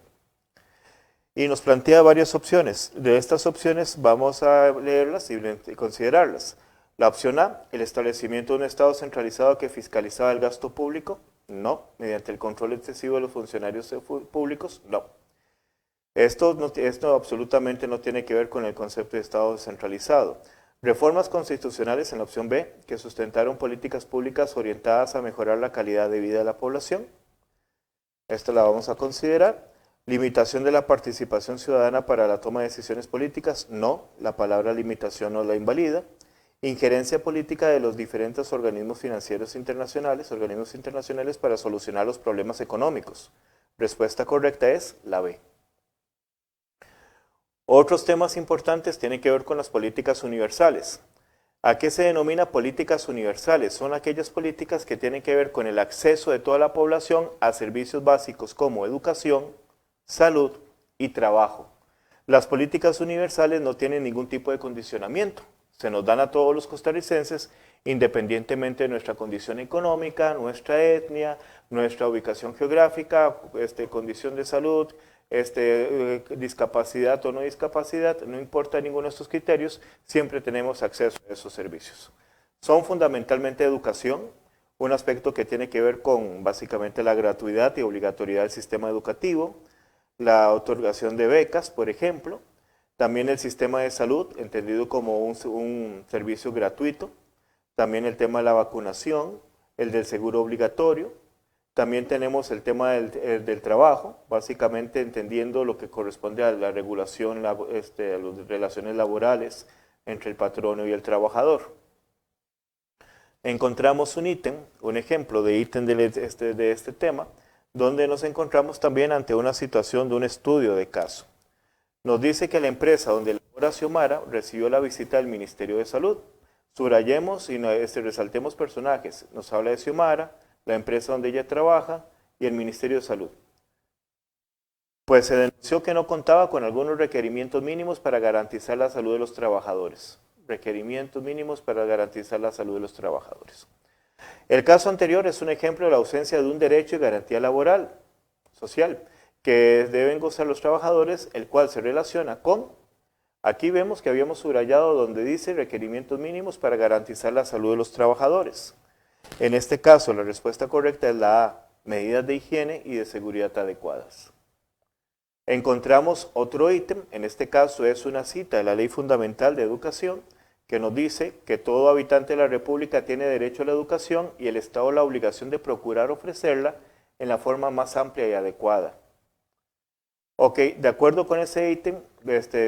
Y nos plantea varias opciones. De estas opciones vamos a leerlas y considerarlas. La opción A, el establecimiento de un Estado centralizado que fiscalizaba el gasto público. No. Mediante el control excesivo de los funcionarios públicos. No. Esto absolutamente no tiene que ver con el concepto de Estado descentralizado. Reformas constitucionales en la opción B, que sustentaron políticas públicas orientadas a mejorar la calidad de vida de la población. Esta la vamos a considerar. Limitación de la participación ciudadana para la toma de decisiones políticas. No, la palabra limitación no la invalida. Injerencia política de los diferentes organismos financieros internacionales, para solucionar los problemas económicos. Respuesta correcta es la B. Otros temas importantes tienen que ver con las políticas universales. ¿A qué se denomina políticas universales? Son aquellas políticas que tienen que ver con el acceso de toda la población a servicios básicos como educación, salud y trabajo. Las políticas universales no tienen ningún tipo de condicionamiento. Se nos dan a todos los costarricenses independientemente de nuestra condición económica, nuestra etnia, nuestra ubicación geográfica, condición de salud, discapacidad o no discapacidad, no importa ninguno de estos criterios, siempre tenemos acceso a esos servicios. Son fundamentalmente educación, un aspecto que tiene que ver con básicamente la gratuidad y obligatoriedad del sistema educativo, la otorgación de becas, por ejemplo, también el sistema de salud, entendido como un servicio gratuito, también el tema de la vacunación, el del seguro obligatorio. También tenemos el tema del trabajo, básicamente entendiendo lo que corresponde a la regulación, a las relaciones laborales entre el patrono y el trabajador. Encontramos un ítem, un ejemplo de ítem de este tema, donde nos encontramos también ante una situación de un estudio de caso. Nos dice que la empresa donde labora Xiomara recibió la visita del Ministerio de Salud. Subrayemos y resaltemos personajes. Nos habla de Xiomara, la empresa donde ella trabaja y el Ministerio de Salud. Pues se denunció que no contaba con algunos requerimientos mínimos para garantizar la salud de los trabajadores. Requerimientos mínimos para garantizar la salud de los trabajadores. El caso anterior es un ejemplo de la ausencia de un derecho y garantía laboral, social, que deben gozar los trabajadores, el cual se relaciona con, aquí vemos que habíamos subrayado donde dice requerimientos mínimos para garantizar la salud de los trabajadores. En este caso, la respuesta correcta es la A, medidas de higiene y de seguridad adecuadas. Encontramos otro ítem, en este caso es una cita de la Ley Fundamental de Educación, que nos dice que todo habitante de la República tiene derecho a la educación y el Estado la obligación de procurar ofrecerla en la forma más amplia y adecuada. Ok, de acuerdo con ese ítem,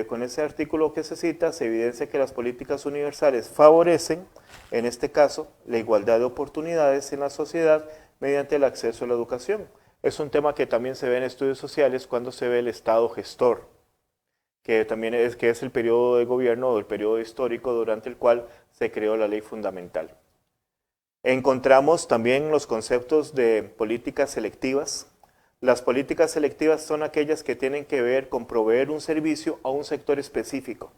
con ese artículo que se cita, se evidencia que las políticas universales favorecen, en este caso, la igualdad de oportunidades en la sociedad mediante el acceso a la educación. Es un tema que también se ve en estudios sociales cuando se ve el Estado gestor, que también es el periodo de gobierno o el periodo histórico durante el cual se creó la ley fundamental. Encontramos también los conceptos de políticas selectivas. Las políticas selectivas son aquellas que tienen que ver con proveer un servicio a un sector específico.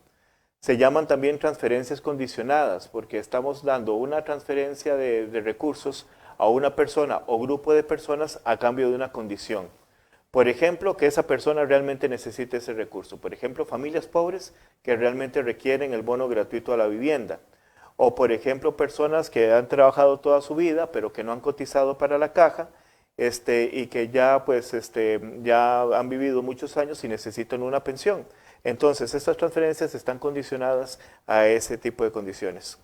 Se llaman también transferencias condicionadas porque estamos dando una transferencia de recursos a una persona o grupo de personas a cambio de una condición. Por ejemplo, que esa persona realmente necesite ese recurso. Por ejemplo, familias pobres que realmente requieren el bono gratuito a la vivienda. O por ejemplo, personas que han trabajado toda su vida pero que no han cotizado para la caja y que ya, ya han vivido muchos años y necesitan una pensión. Entonces, estas transferencias están condicionadas a ese tipo de condiciones.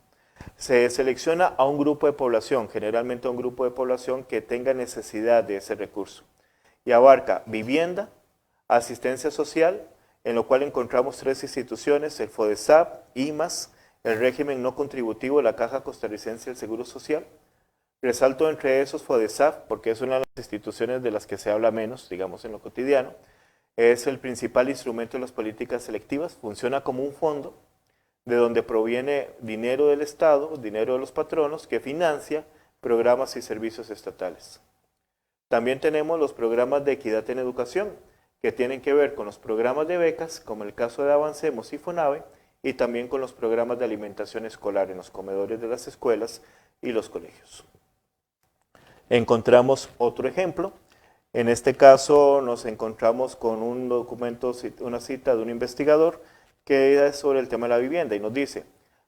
Se selecciona a un grupo de población, generalmente a un grupo de población que tenga necesidad de ese recurso. Y abarca vivienda, asistencia social, en lo cual encontramos tres instituciones, el FODESAP, IMAS, el régimen no contributivo de la Caja Costarricense del Seguro Social. Resalto entre esos FODESAP, porque es una de las instituciones de las que se habla menos, digamos, en lo cotidiano. Es el principal instrumento de las políticas selectivas, funciona como un fondo de donde proviene dinero del Estado, dinero de los patronos, que financia programas y servicios estatales. También tenemos los programas de equidad en educación, que tienen que ver con los programas de becas, como el caso de Avancemos y FONAVE, y también con los programas de alimentación escolar en los comedores de las escuelas y los colegios. Encontramos otro ejemplo. En este caso nos encontramos con un documento, una cita de un investigador que es sobre el tema de la vivienda y nos dice: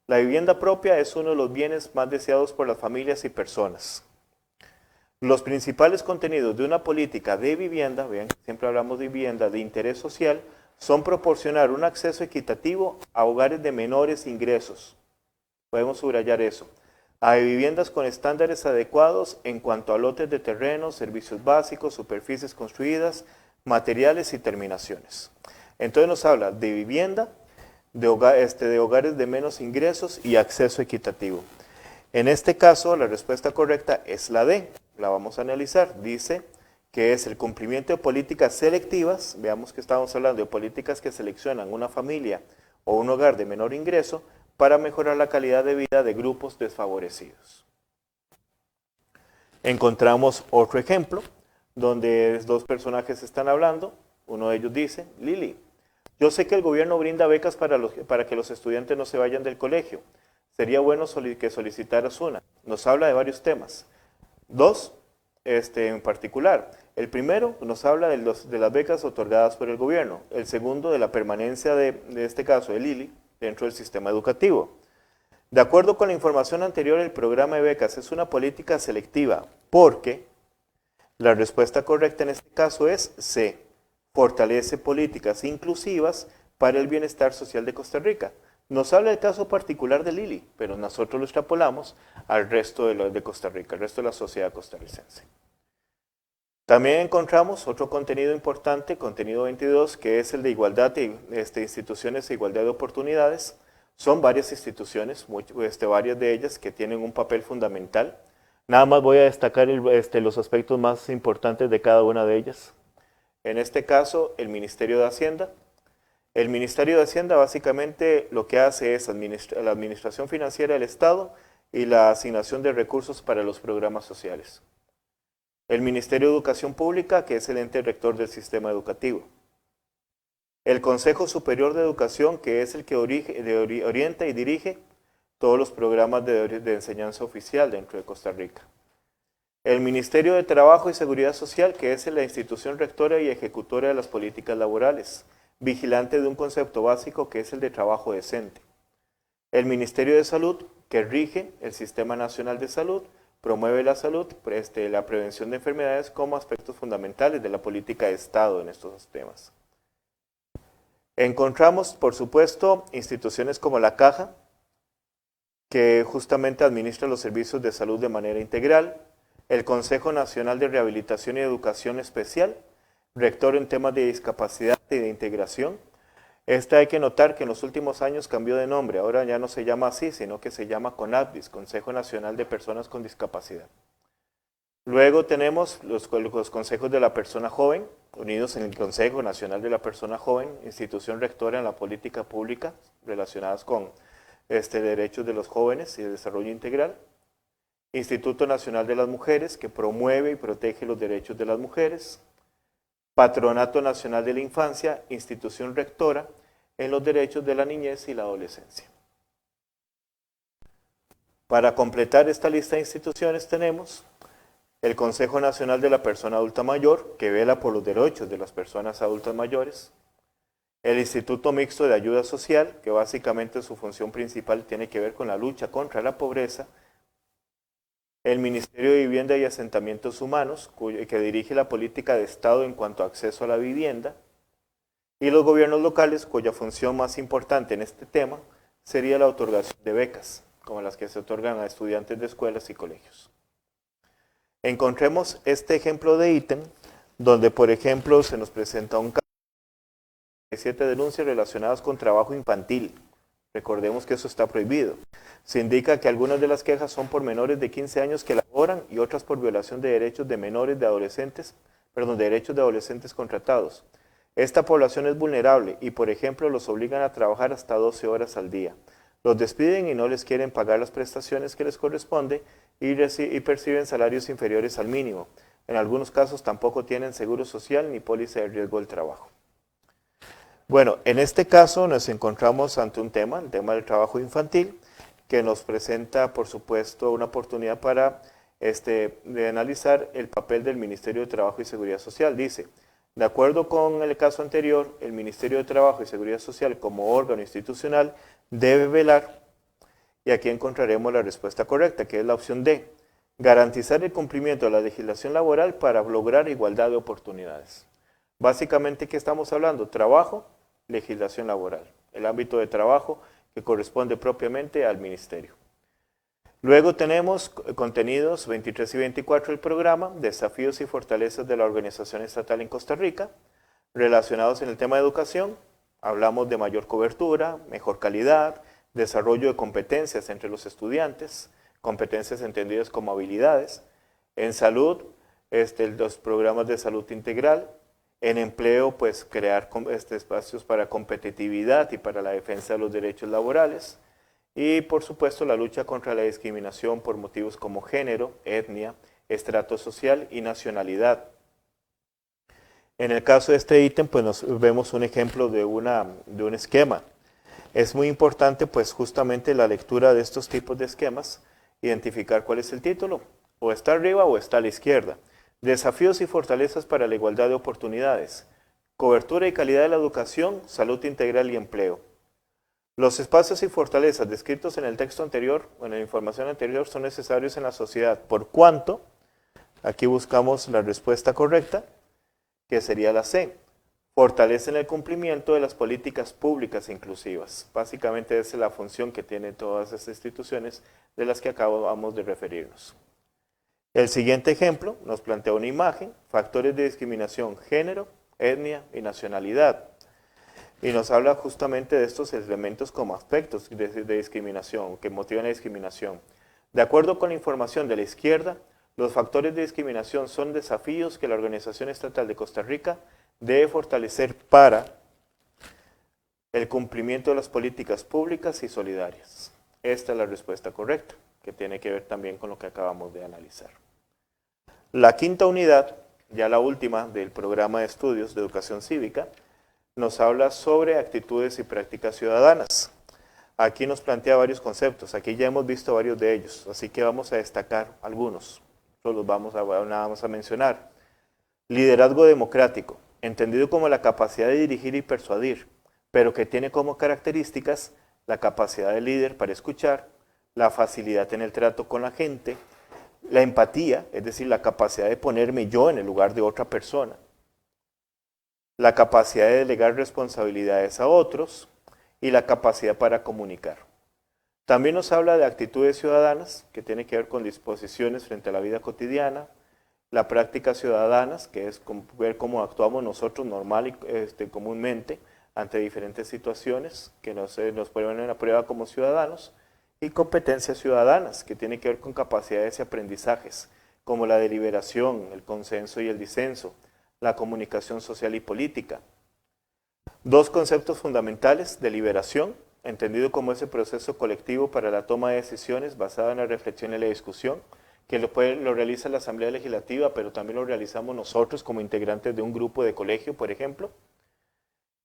la vivienda propia es uno de los bienes más deseados por las familias y personas. Los principales contenidos de una política de vivienda, vean, siempre hablamos de vivienda de interés social, son proporcionar un acceso equitativo a hogares de menores ingresos, Podemos subrayar eso. A viviendas con estándares adecuados en cuanto a lotes de terrenos, servicios básicos, superficies construidas, materiales y terminaciones. Entonces nos habla de vivienda, de hogares de menos ingresos y acceso equitativo. En este caso, la respuesta correcta es la D. La vamos a analizar. Dice que es el cumplimiento de políticas selectivas. Veamos que estamos hablando de políticas que seleccionan una familia o un hogar de menor ingreso para mejorar la calidad de vida de grupos desfavorecidos. Encontramos otro ejemplo donde dos personajes están hablando. Uno de ellos dice: Lili, yo sé que el gobierno brinda becas para que los estudiantes no se vayan del colegio. Sería bueno que solicitaras una. Nos habla de varios temas. Dos, en particular. El primero nos habla de las becas otorgadas por el gobierno. El segundo, de la permanencia de este caso de Lili dentro del sistema educativo. De acuerdo con la información anterior, el programa de becas es una política selectiva porque la respuesta correcta en este caso es C. Fortalece políticas inclusivas para el bienestar social de Costa Rica. Nos habla del caso particular de Lili, pero nosotros lo extrapolamos al resto de Costa Rica, al resto de la sociedad costarricense. También encontramos otro contenido importante, contenido 22, que es el de igualdad de instituciones e igualdad de oportunidades. Son varias instituciones, varias de ellas que tienen un papel fundamental. Nada más voy a destacar los aspectos más importantes de cada una de ellas. En este caso, el Ministerio de Hacienda. El Ministerio de Hacienda básicamente lo que hace es la administración financiera del Estado y la asignación de recursos para los programas sociales. El Ministerio de Educación Pública, que es el ente rector del sistema educativo. El Consejo Superior de Educación, que es el que orienta y dirige todos los programas de enseñanza oficial dentro de Costa Rica. El Ministerio de Trabajo y Seguridad Social, que es la institución rectora y ejecutora de las políticas laborales, vigilante de un concepto básico que es el de trabajo decente. El Ministerio de Salud, que rige el Sistema Nacional de Salud, promueve la salud, la prevención de enfermedades como aspectos fundamentales de la política de Estado en estos temas. Encontramos, por supuesto, instituciones como la Caja, que justamente administra los servicios de salud de manera integral, el Consejo Nacional de Rehabilitación y Educación Especial, rector en temas de discapacidad y de integración. Hay que notar que en los últimos años cambió de nombre, ahora ya no se llama así, sino que se llama CONADIS, Consejo Nacional de Personas con Discapacidad. Luego tenemos los consejos de la persona joven, unidos en el Consejo Nacional de la Persona Joven, institución rectora en la política pública relacionadas con derechos de los jóvenes y el desarrollo integral. Instituto Nacional de las Mujeres, que promueve y protege los derechos de las mujeres. Patronato Nacional de la Infancia, institución rectora en los derechos de la niñez y la adolescencia. Para completar esta lista de instituciones tenemos el Consejo Nacional de la Persona Adulta Mayor, que vela por los derechos de las personas adultas mayores. El Instituto Mixto de Ayuda Social, que básicamente su función principal tiene que ver con la lucha contra la pobreza. El Ministerio de Vivienda y Asentamientos Humanos, que dirige la política de Estado en cuanto a acceso a la vivienda. Y los gobiernos locales, cuya función más importante en este tema sería la otorgación de becas, como las que se otorgan a estudiantes de escuelas y colegios. Encontremos este ejemplo de ítem, donde por ejemplo se nos presenta un caso de 7 denuncias relacionadas con trabajo infantil. Recordemos que eso está prohibido. Se indica que algunas de las quejas son por menores de 15 años que laboran y otras por violación de derechos de derechos de adolescentes contratados. Esta población es vulnerable y, por ejemplo, los obligan a trabajar hasta 12 horas al día. Los despiden y no les quieren pagar las prestaciones que les corresponde y perciben salarios inferiores al mínimo. En algunos casos tampoco tienen seguro social ni póliza de riesgo del trabajo. Bueno, en este caso nos encontramos ante un tema, el tema del trabajo infantil, que nos presenta, por supuesto, una oportunidad para de analizar el papel del Ministerio de Trabajo y Seguridad Social. Dice, de acuerdo con el caso anterior, el Ministerio de Trabajo y Seguridad Social como órgano institucional debe velar, y aquí encontraremos la respuesta correcta, que es la opción D, garantizar el cumplimiento de la legislación laboral para lograr igualdad de oportunidades. Básicamente, ¿qué estamos hablando? Trabajo, legislación laboral, el ámbito de trabajo que corresponde propiamente al Ministerio. Luego tenemos contenidos 23 y 24 del programa, desafíos y fortalezas de la organización estatal en Costa Rica, relacionados en el tema de educación. Hablamos de mayor cobertura, mejor calidad, desarrollo de competencias entre los estudiantes, competencias entendidas como habilidades. En salud, los programas de salud integral. En empleo, pues crear espacios para competitividad y para la defensa de los derechos laborales. Y por supuesto la lucha contra la discriminación por motivos como género, etnia, estrato social y nacionalidad. En el caso de este ítem, pues nos vemos un ejemplo de un esquema. Es muy importante, pues justamente la lectura de estos tipos de esquemas, identificar cuál es el título, o está arriba o está a la izquierda. Desafíos y fortalezas para la igualdad de oportunidades, cobertura y calidad de la educación, salud integral y empleo. Los espacios y fortalezas descritos en el texto anterior o en la información anterior son necesarios en la sociedad, por cuanto, aquí buscamos la respuesta correcta, que sería la C, fortalecen el cumplimiento de las políticas públicas inclusivas. Básicamente esa es la función que tienen todas estas instituciones de las que acabamos de referirnos. El siguiente ejemplo nos plantea una imagen, factores de discriminación, género, etnia y nacionalidad. Y nos habla justamente de estos elementos como aspectos de discriminación, que motivan la discriminación. De acuerdo con la información de la izquierda, los factores de discriminación son desafíos que la Organización Estatal de Costa Rica debe fortalecer para el cumplimiento de las políticas públicas y solidarias. Esta es la respuesta correcta, que tiene que ver también con lo que acabamos de analizar. La quinta unidad, ya la última del programa de estudios de educación cívica, nos habla sobre actitudes y prácticas ciudadanas. Aquí nos plantea varios conceptos, aquí ya hemos visto varios de ellos, así que vamos a destacar algunos, solo los vamos a mencionar. Liderazgo democrático, entendido como la capacidad de dirigir y persuadir, pero que tiene como características la capacidad del líder para escuchar, la facilidad en el trato con la gente, la empatía, es decir, la capacidad de ponerme yo en el lugar de otra persona, la capacidad de delegar responsabilidades a otros y la capacidad para comunicar. También nos habla de actitudes ciudadanas, que tiene que ver con disposiciones frente a la vida cotidiana, la práctica ciudadanas, que es ver cómo actuamos nosotros normal y comúnmente ante diferentes situaciones que nos ponen a prueba como ciudadanos, y competencias ciudadanas, que tiene que ver con capacidades y aprendizajes, como la deliberación, el consenso y el disenso, la comunicación social y política. Dos conceptos fundamentales: deliberación, entendido como ese proceso colectivo para la toma de decisiones basada en la reflexión y la discusión, que lo realiza la Asamblea Legislativa, pero también lo realizamos nosotros como integrantes de un grupo de colegio, por ejemplo.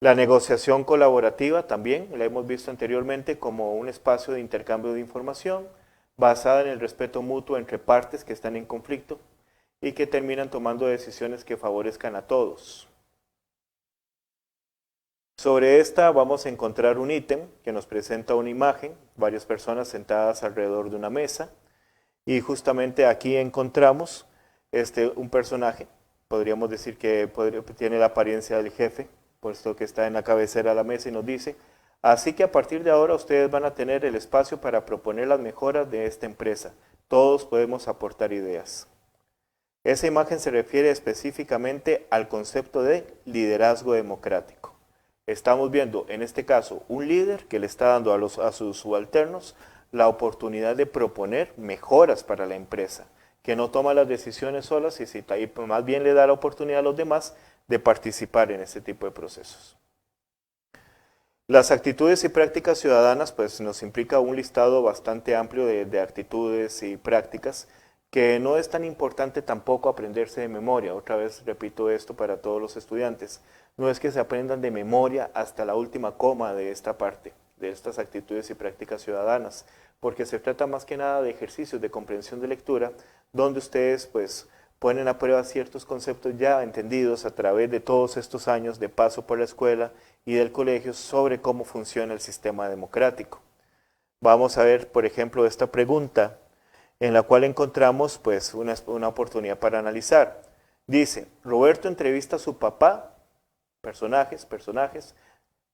La negociación colaborativa también, la hemos visto anteriormente como un espacio de intercambio de información basada en el respeto mutuo entre partes que están en conflicto y que terminan tomando decisiones que favorezcan a todos. Sobre esta vamos a encontrar un ítem que nos presenta una imagen, varias personas sentadas alrededor de una mesa, y justamente aquí encontramos un personaje, podríamos decir que tiene la apariencia del jefe, puesto que está en la cabecera de la mesa y nos dice: así que a partir de ahora ustedes van a tener el espacio para proponer las mejoras de esta empresa. Todos podemos aportar ideas. Esa imagen se refiere específicamente al concepto de liderazgo democrático. Estamos viendo en este caso un líder que le está dando a sus subalternos la oportunidad de proponer mejoras para la empresa, que no toma las decisiones solas y más bien le da la oportunidad a los demás de participar en este tipo de procesos. Las actitudes y prácticas ciudadanas pues nos implica un listado bastante amplio de actitudes y prácticas que no es tan importante tampoco aprenderse de memoria. Otra vez repito esto para todos los estudiantes, no es que se aprendan de memoria hasta la última coma de esta parte, de estas actitudes y prácticas ciudadanas, porque se trata más que nada de ejercicios de comprensión de lectura, donde ustedes pues ponen a prueba ciertos conceptos ya entendidos a través de todos estos años de paso por la escuela y del colegio sobre cómo funciona el sistema democrático. Vamos a ver, por ejemplo, esta pregunta en la cual encontramos pues una oportunidad para analizar. Dice: Roberto entrevista a su papá, personajes,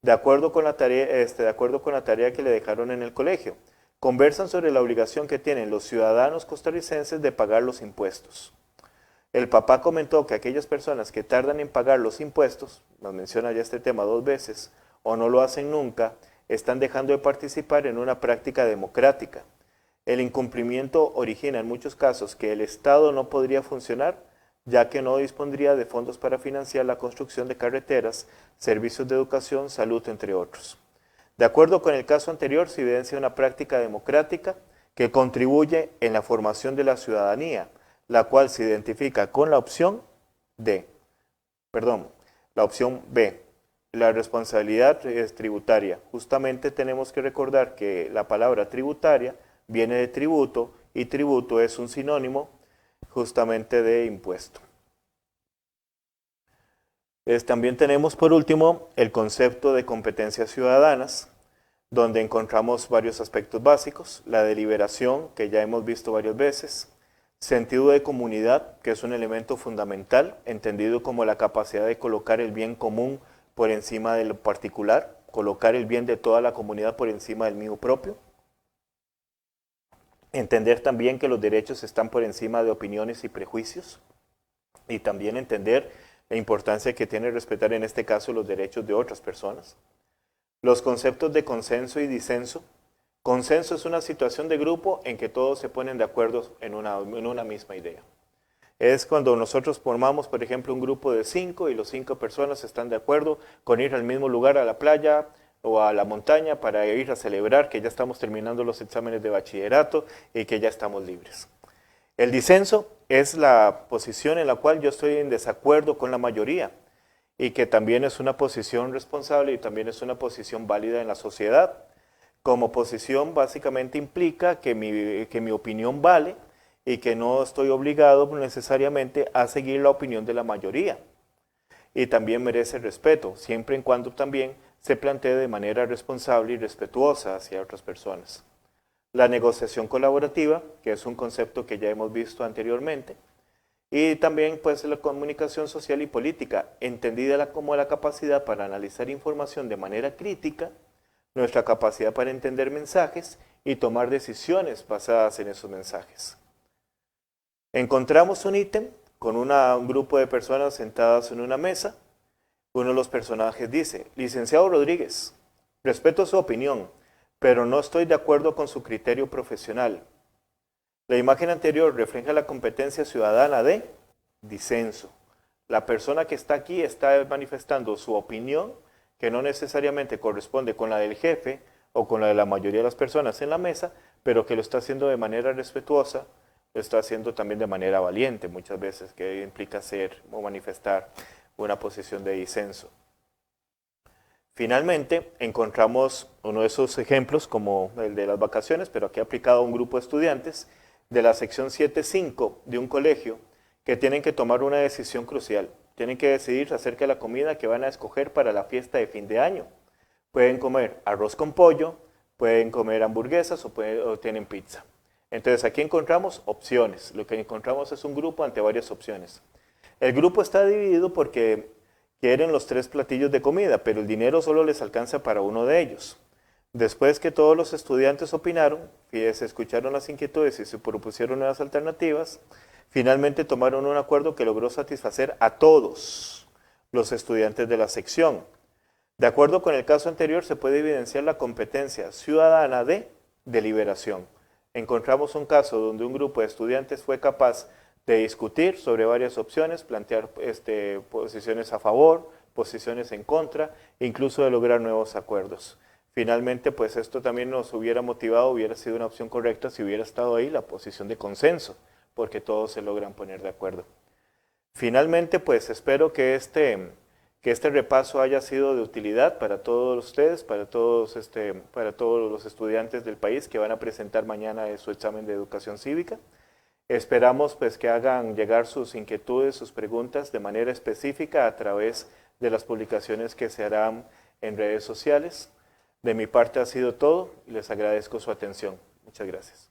de acuerdo con la tarea que le dejaron en el colegio. conversan sobre la obligación que tienen los ciudadanos costarricenses de pagar los impuestos. El papá comentó que aquellas personas que tardan en pagar los impuestos, nos menciona ya este tema 2 veces, o no lo hacen nunca, están dejando de participar en una práctica democrática. El incumplimiento origina en muchos casos que el Estado no podría funcionar, ya que no dispondría de fondos para financiar la construcción de carreteras, servicios de educación, salud, entre otros. De acuerdo con el caso anterior, se evidencia una práctica democrática que contribuye en la formación de la ciudadanía, la cual se identifica con la opción B. La responsabilidad es tributaria. Justamente tenemos que recordar que la palabra tributaria viene de tributo y tributo es un sinónimo justamente de impuesto. También tenemos por último el concepto de competencias ciudadanas, donde encontramos varios aspectos básicos, la deliberación, que ya hemos visto varias veces, sentido de comunidad, que es un elemento fundamental, entendido como la capacidad de colocar el bien común por encima de lo particular, colocar el bien de toda la comunidad por encima del mío propio. Entender también que los derechos están por encima de opiniones y prejuicios, y también entender la importancia que tiene respetar en este caso los derechos de otras personas. Los conceptos de consenso y disenso. Consenso es una situación de grupo en que todos se ponen de acuerdo en una misma idea. Es cuando nosotros formamos, por ejemplo, un grupo de 5 y los 5 personas están de acuerdo con ir al mismo lugar, a la playa o a la montaña, para ir a celebrar que ya estamos terminando los exámenes de bachillerato y que ya estamos libres. El disenso es la posición en la cual yo estoy en desacuerdo con la mayoría y que también es una posición responsable y también es una posición válida en la sociedad. Como posición básicamente implica que mi opinión vale y que no estoy obligado necesariamente a seguir la opinión de la mayoría. Y también merece respeto, siempre y cuando también se plantee de manera responsable y respetuosa hacia otras personas. La negociación colaborativa, que es un concepto que ya hemos visto anteriormente, y también pues la comunicación social y política, entendida como la capacidad para analizar información de manera crítica, nuestra capacidad para entender mensajes y tomar decisiones basadas en esos mensajes. Encontramos un ítem con un grupo de personas sentadas en una mesa. Uno de los personajes dice: licenciado Rodríguez, respeto su opinión, pero no estoy de acuerdo con su criterio profesional. La imagen anterior refleja la competencia ciudadana de disenso. La persona que está aquí está manifestando su opinión, que no necesariamente corresponde con la del jefe o con la de la mayoría de las personas en la mesa, pero que lo está haciendo de manera respetuosa, lo está haciendo también de manera valiente muchas veces, que implica ser o manifestar una posición de disenso. Finalmente, encontramos uno de esos ejemplos como el de las vacaciones, pero aquí aplicado a un grupo de estudiantes de la sección 7.5 de un colegio que tienen que tomar una decisión crucial. Tienen que decidir acerca de la comida que van a escoger para la fiesta de fin de año. Pueden comer arroz con pollo, pueden comer hamburguesas o tienen pizza. Entonces aquí encontramos opciones. Lo que encontramos es un grupo ante varias opciones. El grupo está dividido porque quieren los 3 platillos de comida, pero el dinero solo les alcanza para uno de ellos. Después que todos los estudiantes opinaron, se escucharon las inquietudes y se propusieron nuevas alternativas, finalmente tomaron un acuerdo que logró satisfacer a todos los estudiantes de la sección. De acuerdo con el caso anterior, se puede evidenciar la competencia ciudadana de deliberación. Encontramos un caso donde un grupo de estudiantes fue capaz de discutir sobre varias opciones, plantear posiciones a favor, posiciones en contra, incluso de lograr nuevos acuerdos. Finalmente, pues esto también nos hubiera motivado, hubiera sido una opción correcta si hubiera estado ahí la posición de consenso, porque todos se logran poner de acuerdo. Finalmente, pues espero que este repaso haya sido de utilidad para todos ustedes, para todos los estudiantes del país que van a presentar mañana su examen de educación cívica. Esperamos pues que hagan llegar sus inquietudes, sus preguntas de manera específica a través de las publicaciones que se harán en redes sociales. De mi parte ha sido todo y les agradezco su atención. Muchas gracias.